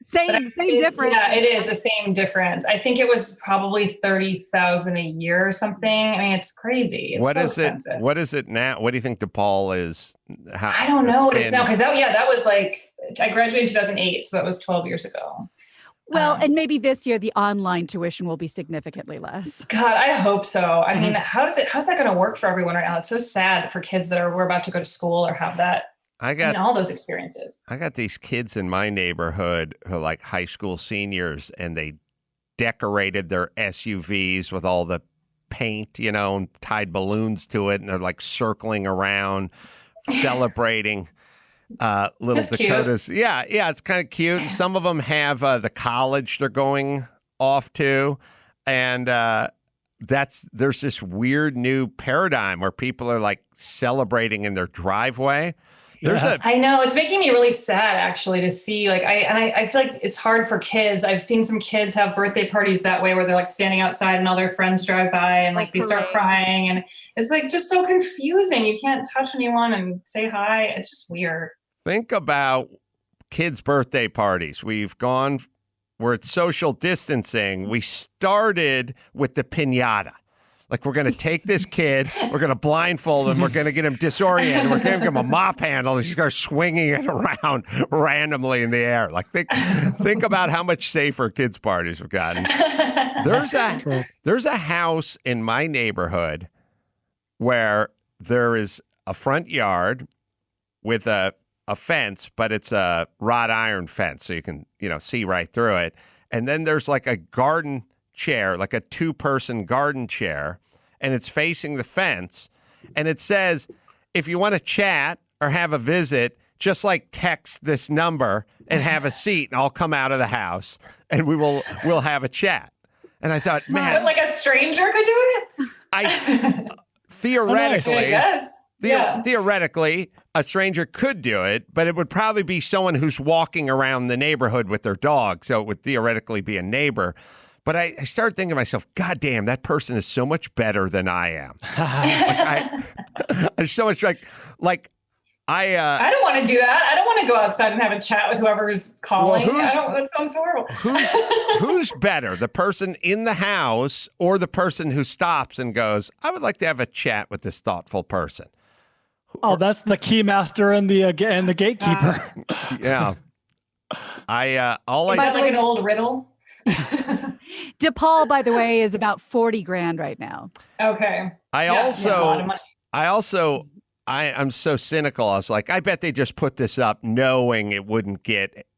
same difference. Yeah, it is the same difference. I think it was probably $30,000 a year or something. I mean, it's crazy. It's expensive. What is it now? What do you think DePaul is? I don't know what it's now because that was like I graduated in 2008, so that was 12 years ago. Well, and maybe this year the online tuition will be significantly less. God, I hope so. I mean, how's that going to work for everyone right now? It's so sad for kids that we're about to go to school or have that. All those experiences. I got these kids in my neighborhood who are like high school seniors, and they decorated their SUVs with all the paint, and tied balloons to it, and they're like circling around, celebrating little That's Dakotas. Cute. Yeah, it's kind of cute. Some of them have the college they're going off to, and there's this weird new paradigm where people are like celebrating in their driveway. I know, it's making me really sad actually to see I feel like it's hard for kids. I've seen some kids have birthday parties that way where they're like standing outside and all their friends drive by and like they start crying, and it's like just so confusing. You can't touch anyone and say hi. It's just weird. Think about kids' birthday parties. We're at social distancing. We started with the piñata. Like, we're going to take this kid, we're going to blindfold him, we're going to get him disoriented, we're going to give him a mop handle, and he's going to start swinging it around randomly in the air. Like, think about how much safer kids' parties have gotten. There's a house in my neighborhood where there is a front yard with a fence, but it's a wrought iron fence, so you can, see right through it. And then there's like a garden chair, like a 2-person garden chair, and it's facing the fence, and it says, if you want to chat or have a visit, just like text this number and have a seat, and I'll come out of the house and we'll have a chat. And I thought, man, but like a stranger could do it. Theoretically, yes. Theoretically, a stranger could do it, but it would probably be someone who's walking around the neighborhood with their dog, so it would theoretically be a neighbor. But I started thinking to myself, God damn, that person is so much better than I am. I'm so much like I don't want to do that. I don't want to go outside and have a chat with whoever's calling. That sounds horrible. Who's better, the person in the house or the person who stops and goes, I would like to have a chat with this thoughtful person? Oh, that's the keymaster and the gatekeeper. Yeah. Is that like an old riddle? DePaul, by the way, is about $40,000 right now. Okay. I'm so cynical. I was like, I bet they just put this up knowing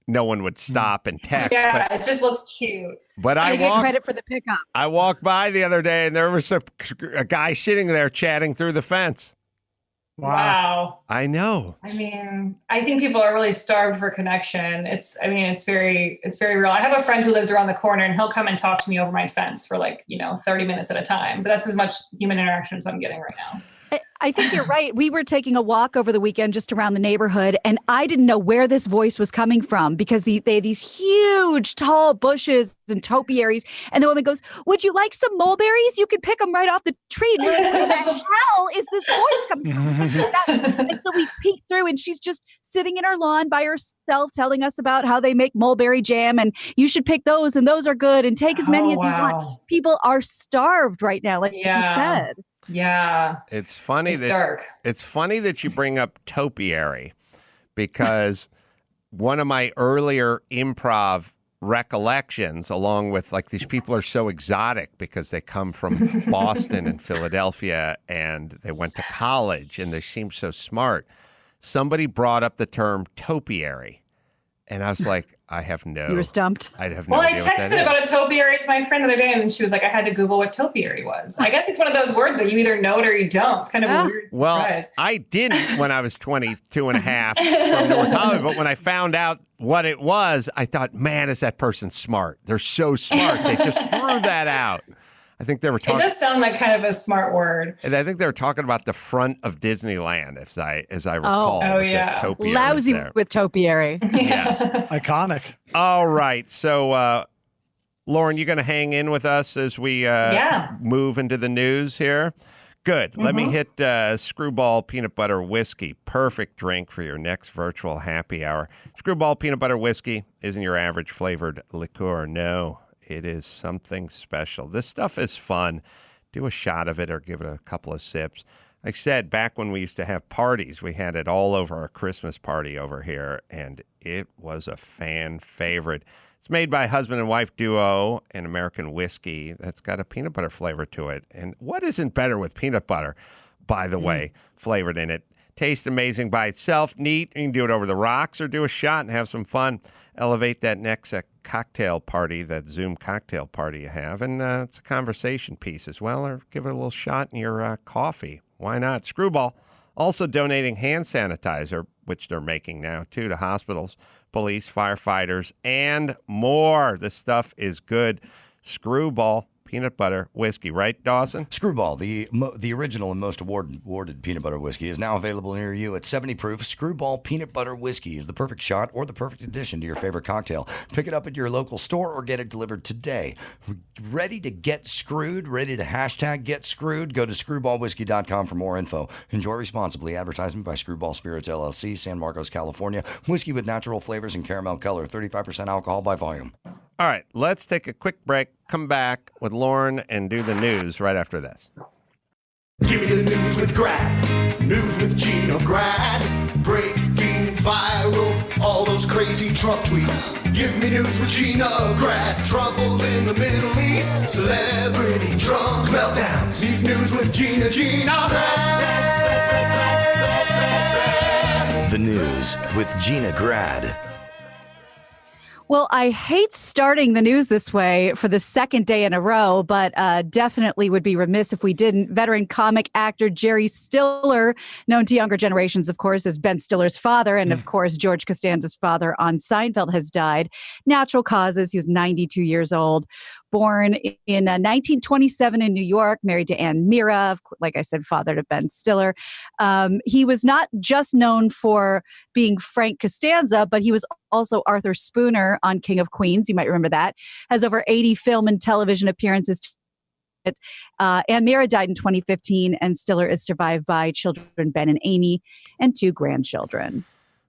no one would stop and text. Yeah, it just looks cute. But I get credit for the pickup. I walked by the other day and there was a guy sitting there chatting through the fence. Wow. I know. I mean, I think people are really starved for connection. It's very real. I have a friend who lives around the corner, and he'll come and talk to me over my fence for 30 minutes at a time. But that's as much human interaction as I'm getting right now. I think you're right. We were taking a walk over the weekend just around the neighborhood, and I didn't know where this voice was coming from because they have these huge, tall bushes and topiaries. And the woman goes, "Would you like some mulberries? You can pick them right off the tree." And we're like, where the hell is this voice coming from? And so we peeked through, and she's just sitting in her lawn by herself telling us about how they make mulberry jam, and you should pick those, and those are good, and take as many as you want. People are starved right now, like you said. Yeah. It's funny dark. It's funny that you bring up topiary, because one of my earlier improv recollections, along with these people are so exotic because they come from Boston and Philadelphia and they went to college and they seem so smart. Somebody brought up the term topiary. And I was like, you were stumped. I have no Well, I idea what that texted is. about a topiary to my friend the other day, and she was like, I had to Google what topiary was. I guess it's one of those words that you either know it or you don't. It's kind of a weird surprise. I didn't when I was 22 and a half from North Hollywood, but when I found out what it was, I thought, man, is that person smart? They're so smart. They just threw that out. I think they were talking. It does sound like kind of a smart word. And I think they were talking about the front of Disneyland, as I recall. Oh yeah. Topiary Lousy there. with topiary. Yes. Iconic. All right. So, Lauren, you going to hang in with us as we move into the news here? Good. Let me hit Skrewball Peanut Butter Whiskey. Perfect drink for your next virtual happy hour. Skrewball Peanut Butter Whiskey isn't your average flavored liqueur. No. It is something special. This stuff is fun. Do a shot of it or give it a couple of sips. I said back when we used to have parties, we had it all over our Christmas party over here, and it was a fan favorite. It's made by a husband and wife duo, an American whiskey that's got a peanut butter flavor to it. And what isn't better with peanut butter, by the way, flavored in it? Tastes amazing by itself, neat. You can do it over the rocks or do a shot and have some fun. Elevate that next cocktail party, that Zoom cocktail party you have. And it's a conversation piece as well, or give it a little shot in your coffee. Why not? Skrewball also donating hand sanitizer, which they're making now, too, to hospitals, police, firefighters, and more. This stuff is good. Skrewball peanut butter whiskey, right, Dawson? Skrewball, the original and most awarded peanut butter whiskey, is now available near you at 70 proof. Skrewball peanut butter whiskey is the perfect shot or the perfect addition to your favorite cocktail. Pick it up at your local store or get it delivered today. Ready to get screwed? Ready to hashtag get screwed? Go to skrewballwhiskey.com for more info. Enjoy responsibly. Advertisement by Skrewball Spirits, LLC, San Marcos, California. Whiskey with natural flavors and caramel color. 35% alcohol by volume. All right, let's take a quick break, come back with Lauren, and do the news right after this. Give me the news with Grad, news with Gina Grad, breaking viral, all those crazy Trump tweets. Give me news with Gina Grad, trouble in the Middle East, celebrity drunk meltdowns. Need news with Gina Grad. The news with Gina Grad. Well, I hate starting the news this way for the second day in a row, but definitely would be remiss if we didn't. Veteran comic actor Jerry Stiller, known to younger generations, of course, as Ben Stiller's father, and of course, George Costanza's father on Seinfeld, has died. Natural causes. He was 92 years old. Born in 1927 in New York, married to Ann Mira, like I said, father to Ben Stiller. He was not just known for being Frank Costanza, but he was also Arthur Spooner on King of Queens. You might remember that. Has over 80 film and television appearances. Ann Mira died in 2015, and Stiller is survived by children Ben and Amy and 2 grandchildren.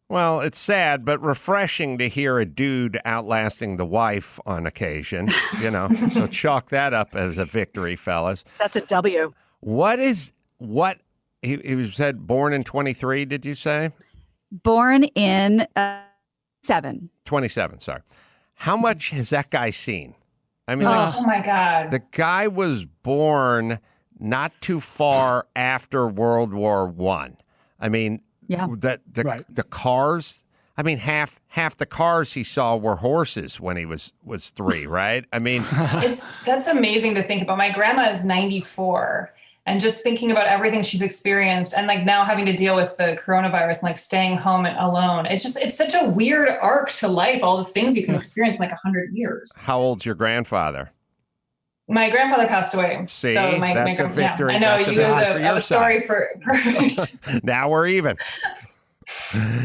Well, it's sad, but refreshing to hear a dude outlasting the wife on occasion, so chalk that up as a victory, fellas. That's a W. He said born in 23, did you say? Born in 27, sorry. How much has that guy seen? I mean, oh my God. The guy was born not too far after World War I. I mean, yeah. The cars. I mean, half the cars he saw were horses when he was 3, right? I mean, that's amazing to think about. My grandma is 94, and just thinking about everything she's experienced, and like now having to deal with the coronavirus and like staying home alone. It's such a weird arc to life. All the things you can experience in like 100 years. How old's your grandfather? My grandfather passed away. See, so that's a victory. I know that's you have a story for perfect. Now we're even.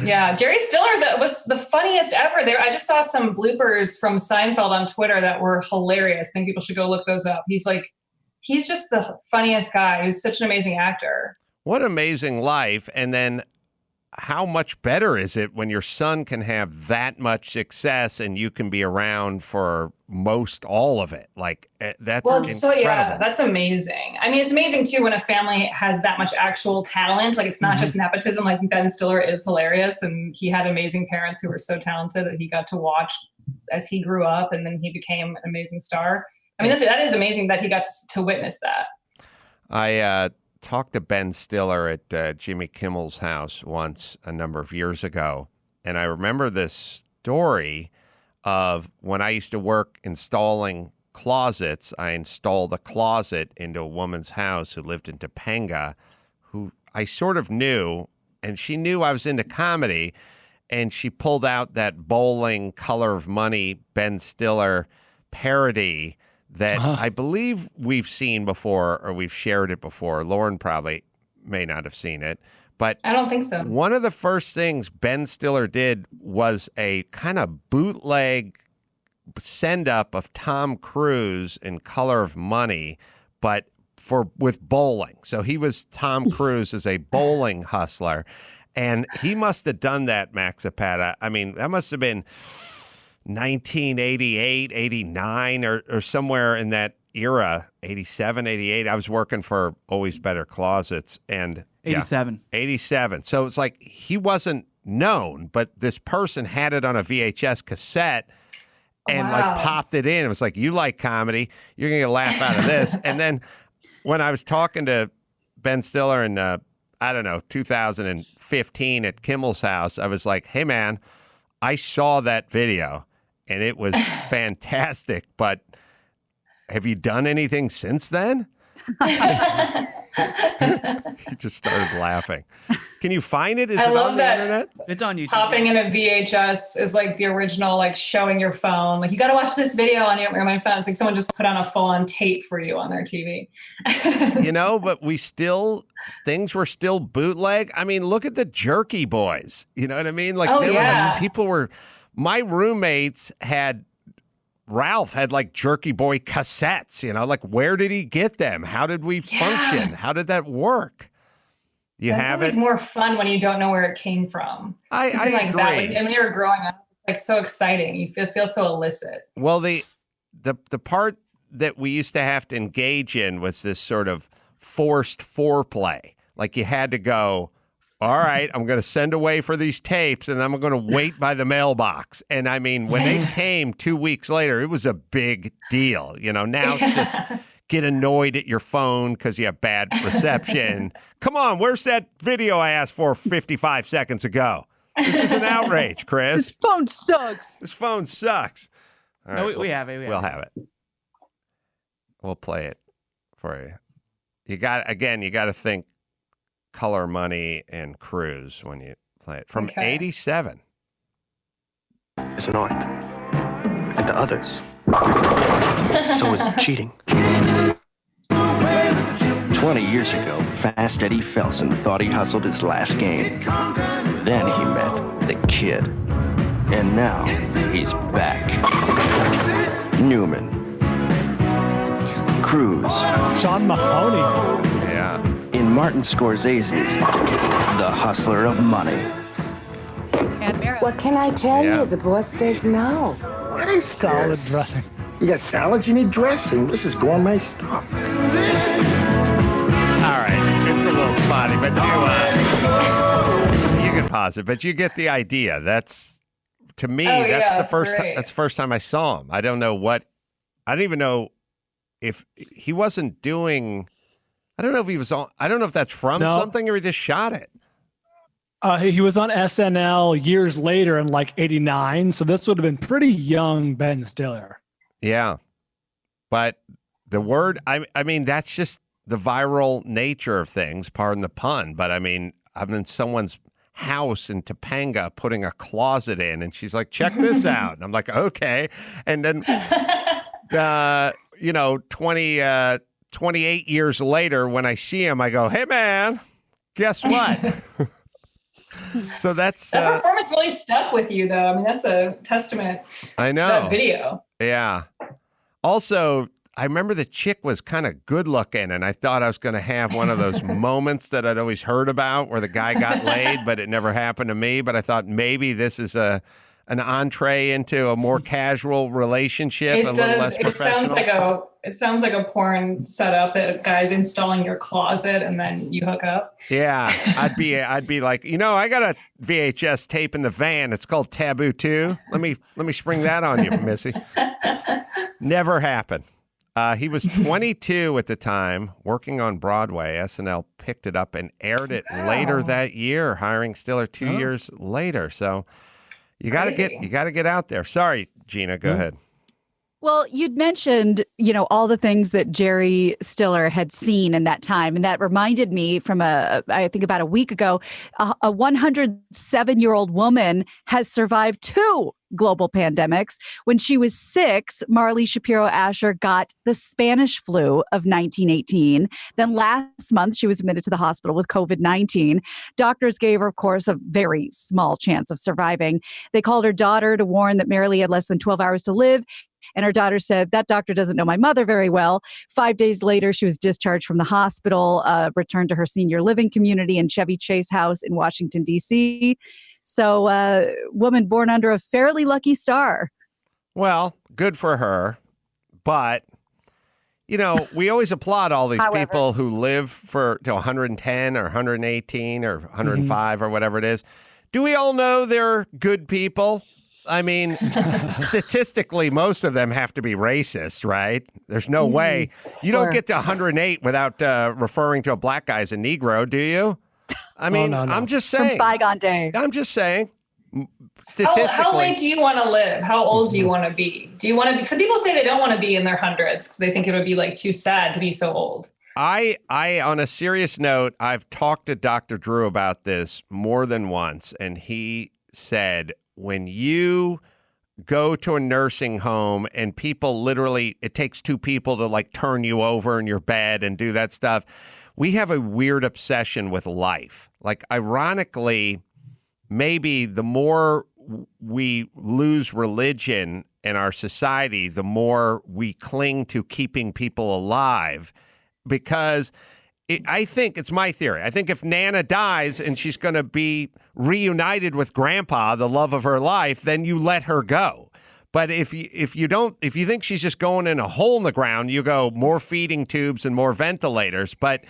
Yeah, Jerry Stiller was the funniest ever. I just saw some bloopers from Seinfeld on Twitter that were hilarious. I think people should go look those up. He's just the funniest guy. He's such an amazing actor. What amazing life. And then how much better is it when your son can have that much success and you can be around for most all of it? Like that's incredible. So yeah, that's amazing. I mean, it's amazing too when a family has that much actual talent. Like it's not just nepotism. Like Ben Stiller is hilarious, and he had amazing parents who were so talented that he got to watch as he grew up, and then he became an amazing star. I mean, that is amazing that he got to witness that. I talked to Ben Stiller at Jimmy Kimmel's house once a number of years ago, and I remember this story of when I used to work installing closets. I installed a closet into a woman's house who lived in Topanga, who I sort of knew, and she knew I was into comedy, and she pulled out that bowling Color of Money Ben Stiller parody that I believe we've seen before, or we've shared it before. Lauren probably may not have seen it, but I don't think so. One of the first things Ben Stiller did was a kind of bootleg send-up of Tom Cruise in Color of Money, but with bowling. So he was Tom Cruise as a bowling hustler, and he must have done that, Max Zapata. I mean, that must have been 1988, 89, or somewhere in that era, 87, 88. I was working for Always Better Closets. And 87. 87. So it's like he wasn't known, but this person had it on a VHS cassette and like popped it in. It was like, you like comedy, you're going to get a laugh out of this. And then when I was talking to Ben Stiller in, 2015 at Kimmel's house, I was like, hey, man, I saw that video and it was fantastic, but have you done anything since then? He just started laughing. Can you find it? Is I it love on the that. internet? It's on YouTube. Popping in a VHS is like the original, like showing your phone. Like, you got to watch this video on my phone. It's like someone just put on a full-on tape for you on their TV. But things were still bootleg. I mean, look at the Jerky Boys. You know what I mean? Like, my roommates Ralph had like Jerky Boy cassettes, like where did he get them? How did we function? How did that work? That's always more fun when you don't know where it came from. I like agree. that. And when you were growing up, like so exciting. You feel so illicit. Well, the part that we used to have to engage in was this sort of forced foreplay. Like you had to go, all right, I'm going to send away for these tapes and I'm going to wait by the mailbox. And I mean, when they came 2 weeks later, it was a big deal. Now it's just get annoyed at your phone because you have bad reception. Come on, where's that video I asked for 55 seconds ago? This is an outrage, Chris. This phone sucks. This phone sucks. All No, right, we have it. We'll have it. We'll play it for you. You got to think Color Money and Cruise when you play it. From 87. Is annoyed. And to others. So is cheating. 20 years ago, Fast Eddie Felson thought he hustled his last game. Then he met the Kid. And now he's back. Newman. Cruz. Sean Mahoney. Yeah. In Martin Scorsese's The Hustler of Money. What can I tell you? The boss says no. What is solid this? dressing? You got salads, you need dressing. This is gourmet stuff. All right, it's a little spotty, but you can pause it. But you get the idea. That's to me. That's the first. That's the first time I saw him. I don't even know if he wasn't doing. I don't know if he was on. I don't know if that's from something or he just shot it. He was on SNL years later in like '89, so this would have been pretty young Ben Stiller. Yeah, but the word. I mean, that's just the viral nature of things. Pardon the pun, but I mean, I'm in someone's house in Topanga putting a closet in, and she's like, "Check this out," and I'm like, "Okay," and then 28 years later, when I see him, I go, "Hey, man, guess what?" So that's that performance really stuck with you, though. I mean, that's a testament. I know to that video. Yeah. Also, I remember the chick was kind of good looking, and I thought I was going to have one of those moments that I'd always heard about where the guy got laid, but it never happened to me. But I thought maybe this is an entree into a more casual relationship, a little less professional. It sounds like a porn setup that a guy's installing your closet and then you hook up. Yeah, I'd be like, I got a VHS tape in the van. It's called Taboo 2. Let me spring that on you, Missy. Never happened. He was 22 at the time, working on Broadway. SNL picked it up and aired it later that year, hiring Stiller 2 years later. So you got to get out there. Sorry, Gina, go ahead. Well, you'd mentioned, all the things that Jerry Stiller had seen in that time. And that reminded me from I think about a week ago, a 107-year-old woman has survived 2 global pandemics. When she was 6, Marley Shapiro Asher got the Spanish flu of 1918. Then last month, she was admitted to the hospital with COVID-19. Doctors gave her, of course, a very small chance of surviving. They called her daughter to warn that Marilee had less than 12 hours to live. And her daughter said, that doctor doesn't know my mother very well. 5 days later, she was discharged from the hospital, returned to her senior living community in Chevy Chase House in Washington, D.C. So, woman born under a fairly lucky star. Well, good for her. But, You know, we always applaud all these people who live to 110 or 118 or 105 or whatever it is. Do we all know they're good people? I mean, statistically, most of them have to be racist, right? There's no way. You don't get to 108 without referring to a black guy as a Negro, do you? I mean, no. I'm just saying. From bygone days. I'm just saying. Statistically, how late do you want to live? How old do you want to be? Do you want to be? Some people say they don't want to be in their hundreds because they think it would be like too sad to be so old. I, on a serious note, I've talked to Dr. Drew about this more than once, and he said, when you go to a nursing home and people literally, it takes two people to like turn you over in your bed and do that stuff. We have a weird obsession with life. Like, ironically, maybe the more we lose religion in our society, the more we cling to keeping people alive. Because I think it's my theory. I think if Nana dies and she's going to be reunited with Grandpa, the love of her life, then you let her go. But if you think she's just going in a hole in the ground, you go more feeding tubes and more ventilators. But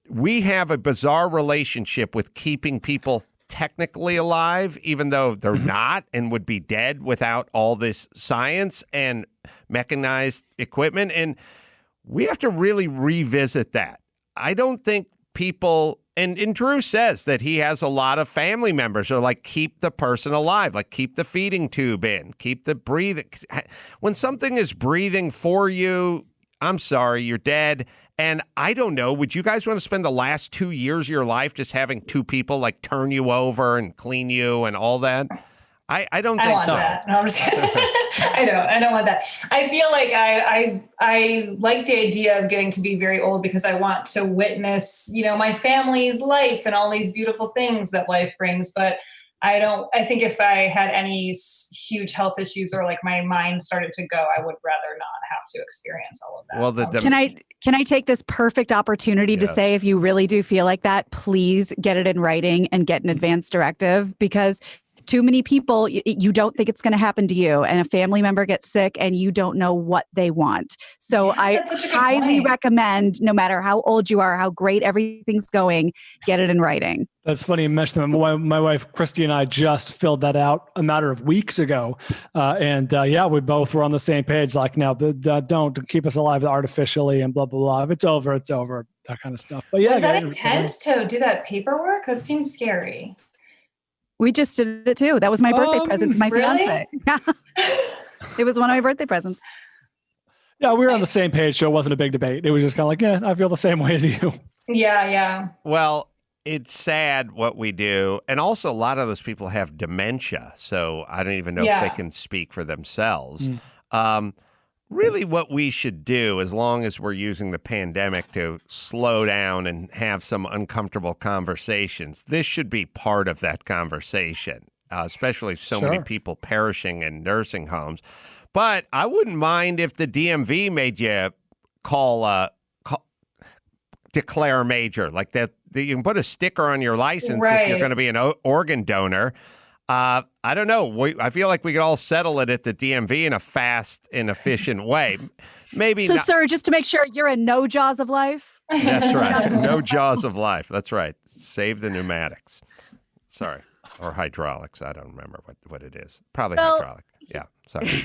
we have a bizarre relationship with keeping people technically alive, even though they're not and would be dead without all this science and mechanized equipment. And we have to really revisit that. I don't think people, and Drew says that he has a lot of family members who are like, keep the person alive, like keep the feeding tube in, keep the breathing. When something is breathing for you, I'm sorry, you're dead. And I don't know, would you guys want to spend the last 2 years of your life just having two people like turn you over and clean you and all that? I don't think so. That. No, I'm just kidding. I don't want that. I feel like I like the idea of getting to be very old because I want to witness, my family's life and all these beautiful things that life brings. But I think if I had any huge health issues or like my mind started to go, I would rather not have to experience all of that. Well, Can I take this perfect opportunity to say, if you really do feel like that, please get it in writing and get an advance directive, because too many people, you don't think it's going to happen to you, and a family member gets sick and you don't know what they want. So I highly recommend, no matter how old you are, how great everything's going, get it in writing. That's funny you mentioned that. My wife, Christy, and I just filled that out a matter of weeks ago. We both were on the same page. Like, no, don't keep us alive artificially and blah, blah, blah. If it's over, it's over, that kind of stuff. But yeah, was that intense to do that paperwork? That seems scary. We just did it too. That was my birthday present to my really? fiance. It was one of my birthday presents. Yeah, we were on the same page, so it wasn't a big debate. It was just kind of like, yeah, I feel the same way as you. Yeah. Well, it's sad what we do. And also, a lot of those people have dementia. So I don't even know if they can speak for themselves. Really, what we should do, as long as we're using the pandemic to slow down and have some uncomfortable conversations, this should be part of that conversation, especially so many people perishing in nursing homes. But I wouldn't mind if the DMV made you declare major, like that. You can put a sticker on your license if you're going to be an organ donor. I don't know. I feel like we could all settle it at the DMV in a fast and efficient way. Maybe so, not. Sir, just to make sure, you're in no jaws of life? That's right. No jaws of life. That's right. Save the pneumatics. Sorry. Or hydraulics. I don't remember what it is. Probably hydraulic. Yeah. Sorry.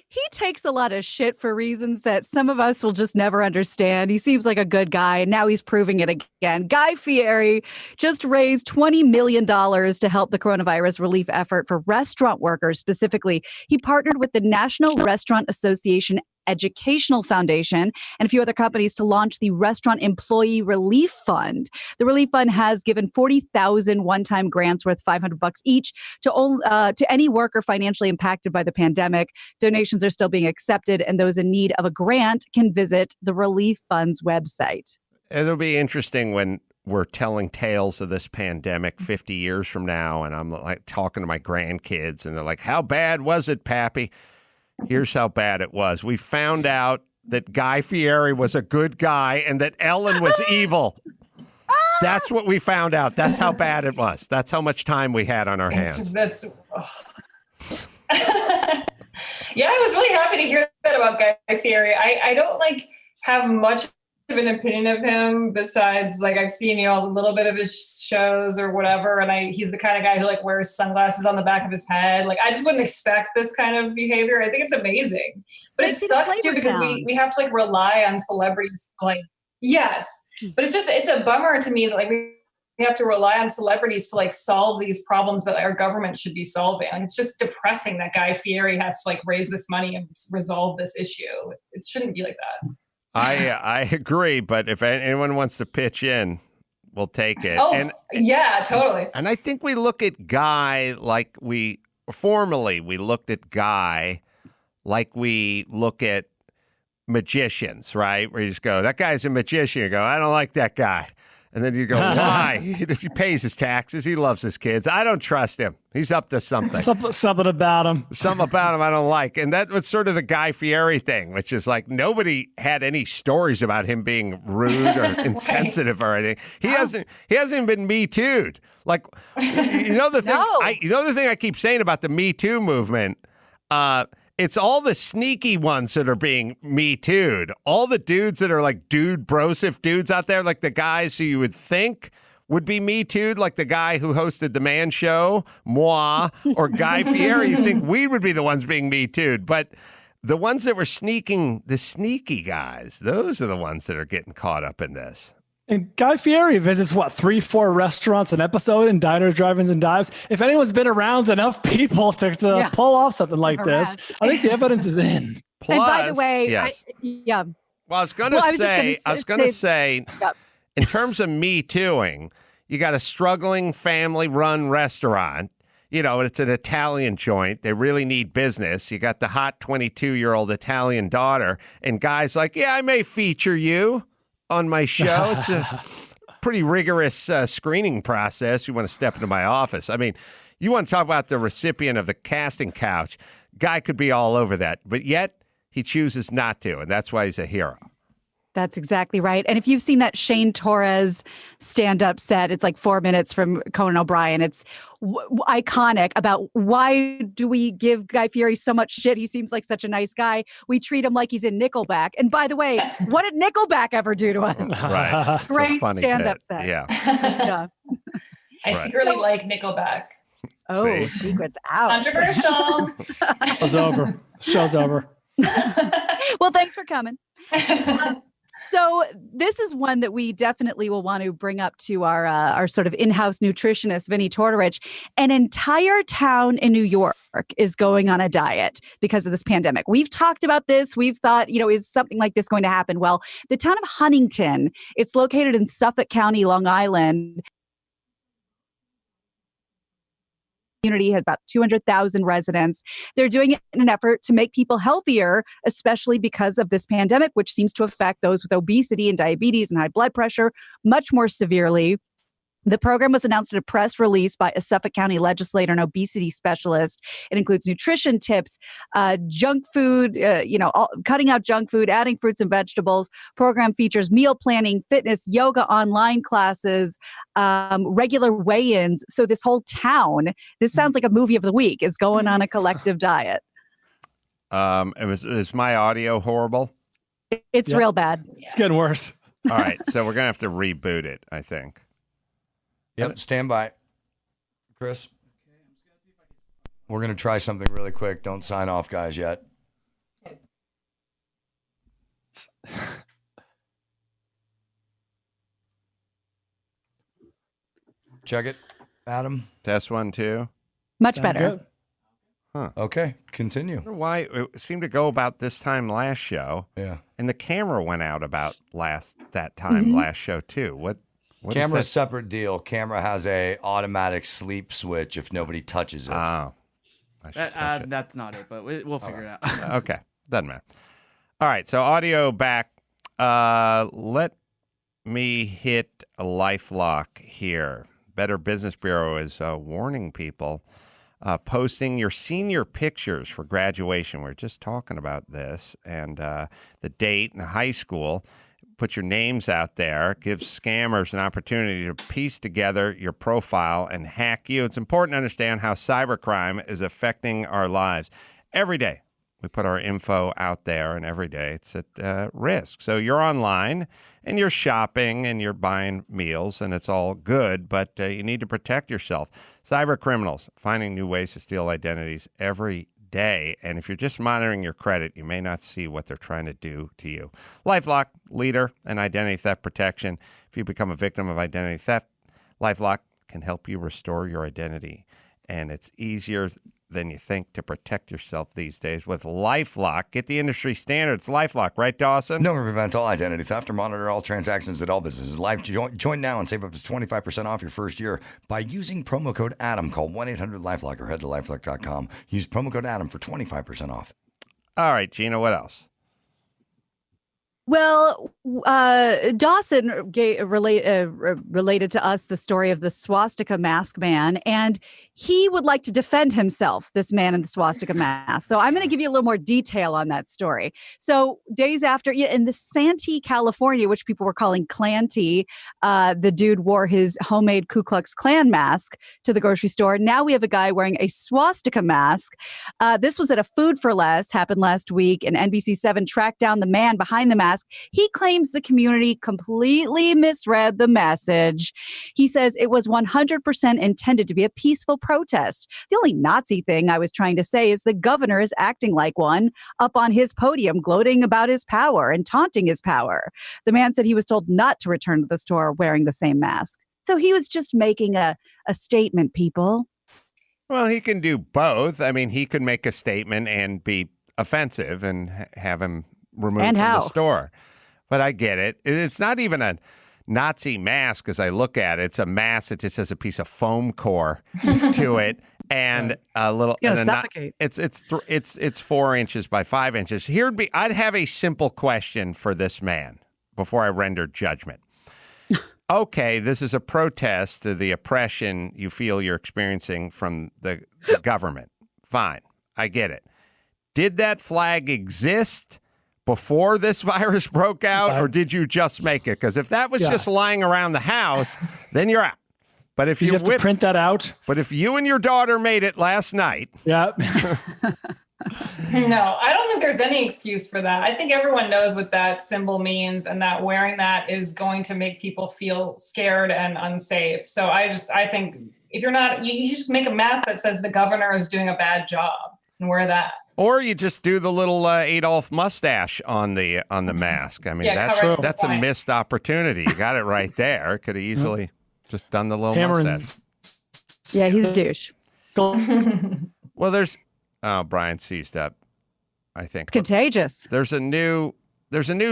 He takes a lot of shit for reasons that some of us will just never understand. He seems like a good guy, and now he's proving it again. Guy Fieri just raised $20 million to help the coronavirus relief effort for restaurant workers specifically. He partnered with the National Restaurant Association Educational Foundation and a few other companies to launch the Restaurant Employee Relief Fund. The relief fund has given 40,000 one-time grants worth $500 each to any worker financially impacted by the pandemic. Donations are still being accepted, and those in need of a grant can visit the Relief Fund's website. It'll be interesting when we're telling tales of this pandemic 50 years from now, and I'm like talking to my grandkids, and they're like, "How bad was it, Pappy?" Here's how bad it was. We found out that Guy Fieri was a good guy and that Ellen was evil. That's what we found out. That's how bad it was. That's how much time we had on our hands. Yeah, I was really happy to hear that about Guy Fieri. I don't like have much of an opinion of him besides like I've seen, a little bit of his shows or whatever. And he's the kind of guy who like wears sunglasses on the back of his head. Like I just wouldn't expect this kind of behavior. I think it's amazing, but it sucks too because we have to like rely on celebrities to, like, yes, but it's a bummer to me that like we have to rely on celebrities to like solve these problems that our government should be solving. Like, it's just depressing that Guy Fieri has to like raise this money and resolve this issue. It shouldn't be like that. I agree, but if anyone wants to pitch in, we'll take it. Oh, yeah, totally. And I think we look at Guy like we looked at Guy like we look at magicians, right? Where you just go, that guy's a magician. You go, I don't like that guy. And then you go, why? He pays his taxes. He loves his kids. I don't trust him. He's up to something. Something about him. Something about him I don't like. And that was sort of the Guy Fieri thing, which is like nobody had any stories about him being rude or insensitive or anything. He hasn't even been Me Too'd. Like, the thing the thing I keep saying about the Me Too movement, it's all the sneaky ones that are being Me Too'd. All the dudes that are like brosif dudes out there, like the guys who you would think would be Me Too'd, like the guy who hosted The Man Show, moi, or Guy Fieri. You'd think we would be the ones being Me Too'd. But the ones that were sneaking, the sneaky guys, those are the ones that are getting caught up in this. And Guy Fieri visits, 3-4 restaurants an episode and diners, drive-ins, and dives. If anyone's been around enough people to pull off something like this, I think the evidence is in. Plus, and by the way, yes. Well, I was going to say, in terms of Me Tooing, you got a struggling family-run restaurant. It's an Italian joint. They really need business. You got the hot 22-year-old Italian daughter, and guys like, yeah, I may feature you on my show. It's a pretty rigorous screening process. You want to step into my office. I mean, you want to talk about the recipient of the casting couch. Guy could be all over that, but yet he chooses not to, and that's why he's a hero. That's exactly right. And if you've seen that Shane Torres stand-up set, it's like 4 minutes from Conan O'Brien. It's iconic about why do we give Guy Fieri so much shit? He seems like such a nice guy. We treat him like he's in Nickelback. And by the way, what did Nickelback ever do to us? Right. Great stand-up set. Yeah. Yeah. I secretly like Nickelback. Oh, secrets out. Controversial. Show's over. Well, thanks for coming. So this is one that we definitely will want to bring up to our sort of in-house nutritionist, Vinnie Tortorich. An entire town in New York is going on a diet because of this pandemic. We've talked about this. We've thought, is something like this going to happen? Well, the town of Huntington, it's located in Suffolk County, Long Island. Community has about 200,000 residents. They're doing it in an effort to make people healthier, especially because of this pandemic, which seems to affect those with obesity and diabetes and high blood pressure much more severely. The program was announced in a press release by a Suffolk County legislator and obesity specialist. It includes nutrition tips, junk food, cutting out junk food, adding fruits and vegetables. Program features meal planning, fitness, yoga, online classes, regular weigh-ins. So this whole town, this sounds like a movie of the week, is going on a collective diet. Is my audio horrible? It's real bad. It's getting worse. All right, so we're going to have to reboot it, I think. Yep, stand by. Chris? We're going to try something really quick. Don't sign off, guys, yet. Check it, Adam. Test 1, 2. Much better. Good. Huh. Okay, continue. I wonder why it seemed to go about this time last show. Yeah. And the camera went out about that time last show, too. What Camera's a separate deal. Camera has a automatic sleep switch if nobody touches it. Oh. That's not it, but we'll figure it out. Okay. Doesn't matter. All right. So audio back. Let me hit a LifeLock here. Better Business Bureau is warning people posting your senior pictures for graduation. We're just talking about this and the date and the high school. Put your names out there, gives scammers an opportunity to piece together your profile and hack you. It's important to understand how cybercrime is affecting our lives every day. We put our info out there, and every day it's at risk. So you're online, and you're shopping, and you're buying meals, and it's all good, but you need to protect yourself. Cyber criminals finding new ways to steal identities every day, and if you're just monitoring your credit, you may not see what they're trying to do to you. LifeLock, leader in identity theft protection. If you become a victim of identity theft, LifeLock can help you restore your identity, and it's easier than you think to protect yourself these days with LifeLock. Get the industry standards. LifeLock, right, Dawson? No, prevent all identity theft or monitor all transactions at all businesses. Join now and save up to 25% off your first year by using promo code ADAM. Call 1-800-LifeLock or head to lifelock.com. Use promo code ADAM for 25% off. All right, Gina, what else? Well, Dawson related to us the story of the swastika mask man, and he would like to defend himself, this man in the swastika mask. So I'm going to give you a little more detail on that story. So days after, in the Santee, California, which people were calling Clanty, the dude wore his homemade Ku Klux Klan mask to the grocery store. Now we have a guy wearing a swastika mask. This was at a Food for Less, happened last week, and NBC7 tracked down the man behind the mask. He claims the community completely misread the message. He says it was 100% intended to be a peaceful protest. The only Nazi thing I was trying to say is the governor is acting like one up on his podium, gloating about his power and taunting his power. The man said he was told not to return to the store wearing the same mask. So he was just making a statement, people. Well, he can do both. I mean, he could make a statement and be offensive and have him removed from the store. But I get it. It's not even a Nazi mask as I look at it. It's a mask that just has a piece of foam core to it and a little. It's gonna suffocate. It's 4 inches by 5 inches. I'd have a simple question for this man before I render judgment. Okay, this is a protest to the oppression you feel you're experiencing from the government. Fine, I get it. Did that flag exist before this virus broke out, or did you just make it? Because if that was just lying around the house, then you're out. But if you have to print that out. But if you and your daughter made it last night, No, I don't think there's any excuse for that. I think everyone knows what that symbol means, and that wearing that is going to make people feel scared and unsafe. So I think if you're not, you just make a mask that says the governor is doing a bad job and wear that. Or you just do the little Adolf mustache on the mask. I mean, that's a missed opportunity. You got it right there. Could have easily just done the little mustache. Yeah, he's a douche. Well, Brian seized up, I think. It's contagious. There's a new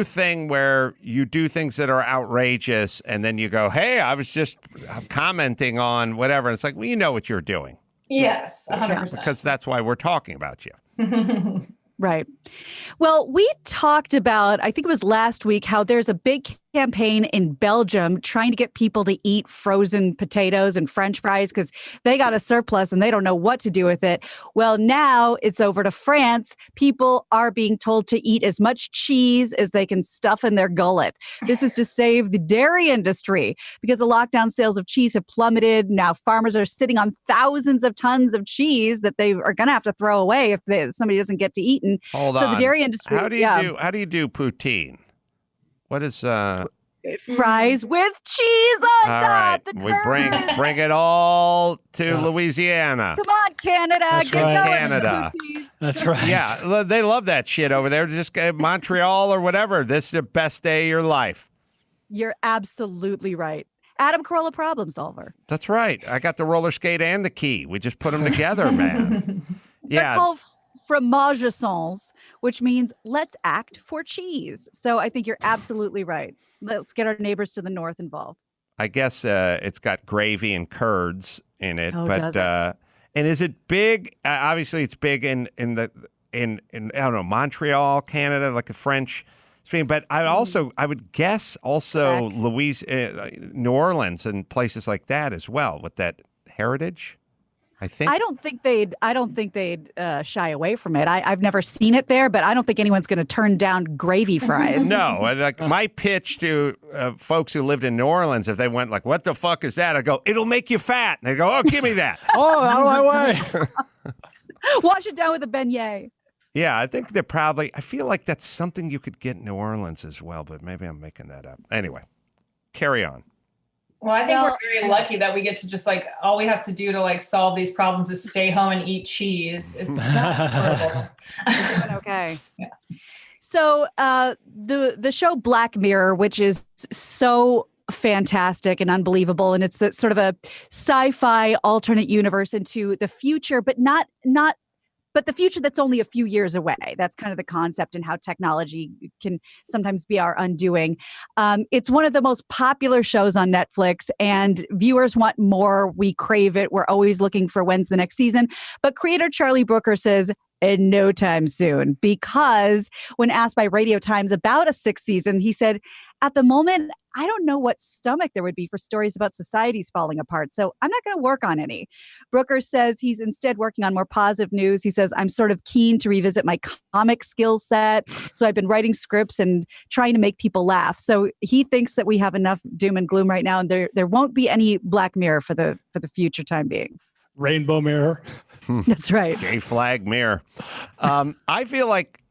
thing where you do things that are outrageous, and then you go, hey, I was just commenting on whatever. And it's like, well, you know what you're doing. Yes, 100%. Because that's why we're talking about you. Right. Well, we talked about, I think it was last week, how there's a big campaign in Belgium trying to get people to eat frozen potatoes and French fries because they got a surplus and they don't know what to do with it. Well, now it's over to France. People are being told to eat as much cheese as they can stuff in their gullet. This is to save the dairy industry because the lockdown sales of cheese have plummeted. Now farmers are sitting on thousands of tons of cheese that they are going to have to throw away if somebody doesn't get to eat. And hold on. The dairy industry. How do you do poutine? What is fries with cheese on all top? Right. We bring it all to Louisiana. Come on, Canada. That's Get right. going. Canada. That's right. Yeah, they love that shit over there. Just Montreal or whatever. This is the best day of your life. You're absolutely right. Adam Carolla, problem solver. That's right. I got the roller skate and the key. We just put them together, man. They're called fromagesons, which means let's act for cheese. So I think you're absolutely right. Let's get our neighbors to the north involved. I guess it's got gravy and curds in it, does it? And is it big? Obviously, it's big in I don't know, Montreal, Canada, like a French speaking. But I would guess also New Orleans and places like that as well with that heritage. I don't think they'd shy away from it. I've never seen it there, but I don't think anyone's going to turn down gravy fries. No, like my pitch to folks who lived in New Orleans, if they went like, "What the fuck is that?" I go, "It'll make you fat." And they go, "Oh, give me that." Oh, out of my way. Wash it down with a beignet. Yeah, I think I feel like that's something you could get in New Orleans as well, but maybe I'm making that up. Anyway, carry on. Well, I think we're very lucky that we get to just like, all we have to do to like solve these problems is stay home and eat cheese. It's not horrible. Okay. Yeah. So the show Black Mirror, which is so fantastic and unbelievable, and it's sort of a sci-fi alternate universe into the future, but but the future that's only a few years away. That's kind of the concept and how technology can sometimes be our undoing. It's one of the most popular shows on Netflix, and viewers want more. We crave it. We're always looking for when's the next season. But creator Charlie Brooker says, in no time soon, because when asked by Radio Times about a sixth season, he said, at the moment, I don't know what stomach there would be for stories about societies falling apart, so I'm not going to work on any. Brooker says he's instead working on more positive news. He says, I'm sort of keen to revisit my comic skill set, so I've been writing scripts and trying to make people laugh. So he thinks that we have enough doom and gloom right now, and there won't be any Black Mirror for the future time being. Rainbow Mirror. That's right. Gay flag mirror. I feel like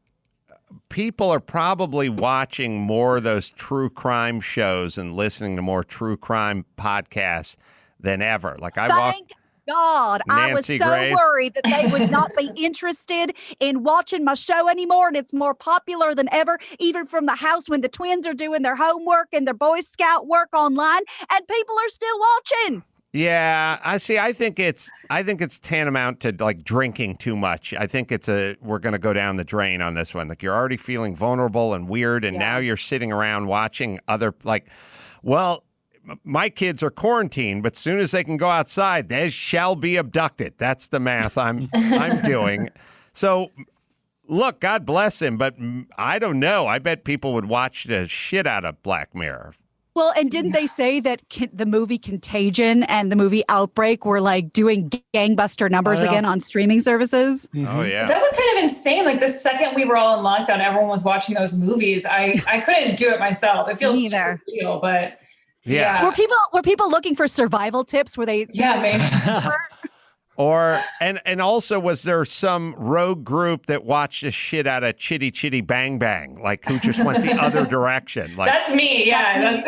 people are probably watching more of those true crime shows and listening to more true crime podcasts than ever. Like Thank God. I was Nancy so Grace. worried that they would not be interested in watching my show anymore. And it's more popular than ever, even from the house when the twins are doing their homework and their Boy Scout work online, and people are still watching. Yeah, I see. I think it's tantamount to like drinking too much. I think we're going to go down the drain on this one. Like you're already feeling vulnerable and weird, and now you're sitting around watching my kids are quarantined, but soon as they can go outside, they shall be abducted. That's the math I'm doing. So, look, God bless him, but I don't know. I bet people would watch the shit out of Black Mirror. Well, and didn't they say that the movie Contagion and the movie Outbreak were like doing gangbuster numbers again on streaming services? Oh, yeah. That was kind of insane. Like the second we were all in lockdown, everyone was watching those movies. I couldn't do it myself. It feels too real, but yeah. Were people looking for survival tips? Were they? Yeah, maybe. Or and also, was there some rogue group that watched the shit out of Chitty Chitty Bang Bang, like who just went the other direction? Like that's me. Yeah,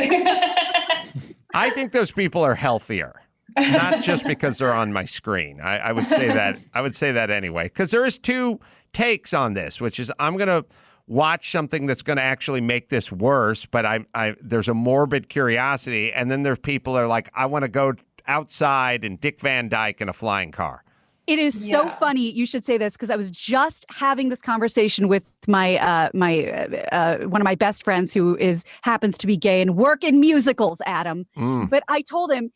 I think those people are healthier, not just because they're on my screen. I would say that. I would say that anyway, because there is two takes on this, which is I'm going to watch something that's going to actually make this worse, but there's a morbid curiosity, and then there's people that are like, I want to go outside and Dick Van Dyke in a flying car. It is so funny you should say this, because I was just having this conversation with my one of my best friends who happens to be gay and work in musicals, Adam. But I told him,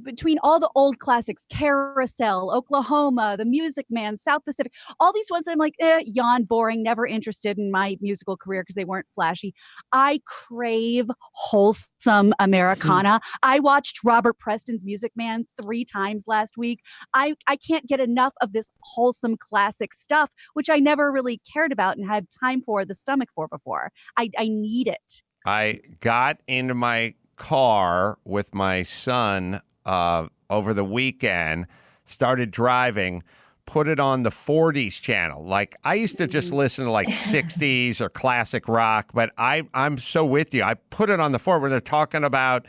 between all the old classics, Carousel, Oklahoma, The Music Man, South Pacific, all these ones that I'm like, yawn, boring, never interested in my musical career because they weren't flashy. I crave wholesome Americana. I watched Robert Preston's Music Man 3 times last week. I can't get enough of this wholesome classic stuff, which I never really cared about and had time for the stomach for before. I need it. I got into my car with my son over the weekend, started driving, put it on the 40s channel. Like I used to just listen to like 60s or classic rock, but I'm so with you. I put it on the 40s where they're talking about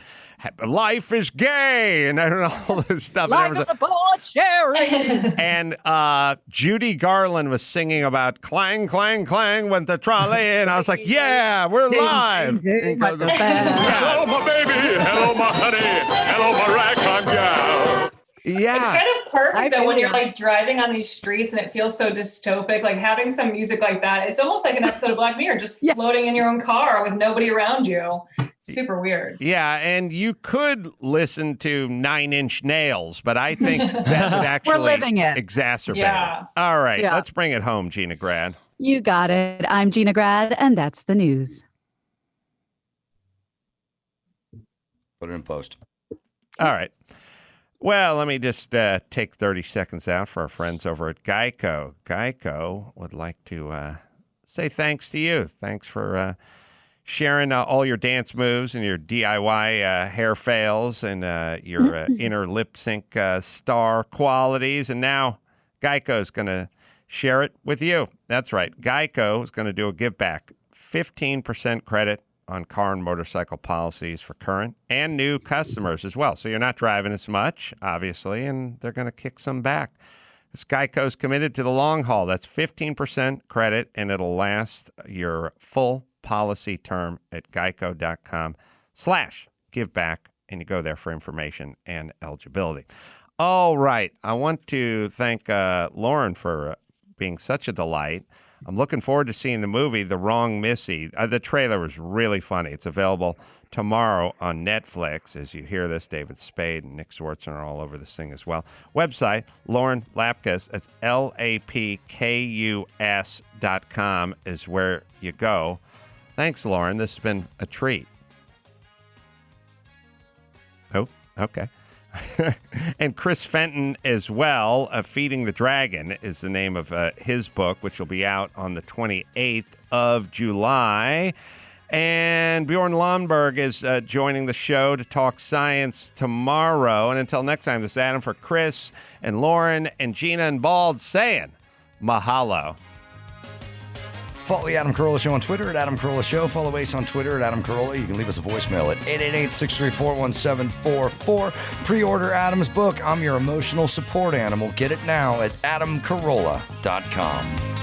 life is gay and I don't know all this stuff. Life is a ball of cherry. And Judy Garland was singing about clang, clang, clang went the trolley. And I was like, yeah, we're live. Hello, my baby. Hello, my honey. Hello, my ragtime gal. Yeah. It's kind of perfect though when you're like driving on these streets and it feels so dystopic, like having some music like that. It's almost like an episode of Black Mirror, just floating in your own car with nobody around you. Super weird. Yeah, and you could listen to 9 Inch Nails, but I think that would actually We're living it. exacerbate Yeah. it. All right, Yeah. let's bring it home, Gina Grad. You got it. I'm Gina Grad, and that's the news. Put it in post. All right. Well, let me just take 30 seconds out for our friends over at Geico. Geico would like to say thanks to you. Thanks for sharing all your dance moves and your DIY hair fails and your inner lip sync star qualities. And now Geico is going to share it with you. That's right. Geico is going to do a give back. 15% credit on car and motorcycle policies for current and new customers as well. So you're not driving as much, obviously, and they're going to kick some back. This Geico's committed to the long haul. That's 15% credit, and it'll last your full policy term at geico.com/giveback, and you go there for information and eligibility. All right. I want to thank Lauren for being such a delight. I'm looking forward to seeing the movie, The Wrong Missy. The trailer was really funny. It's available tomorrow on Netflix. As you hear this, David Spade and Nick Swartzen are all over this thing as well. Website, Lauren Lapkus. It's LAPKUS.com is where you go. Thanks, Lauren. This has been a treat. Oh, okay. And Chris Fenton as well. Feeding the Dragon is the name of his book, which will be out on the 28th of July. And Bjorn Lomborg is joining the show to talk science tomorrow. And until next time, this is Adam for Chris and Lauren and Gina and Bald saying mahalo. Follow the Adam Carolla Show on Twitter at Adam Carolla Show. Follow Ace on Twitter at Adam Carolla. You can leave us a voicemail at 888-634-1744. Pre-order Adam's book, I'm Your Emotional Support Animal. Get it now at adamcarolla.com.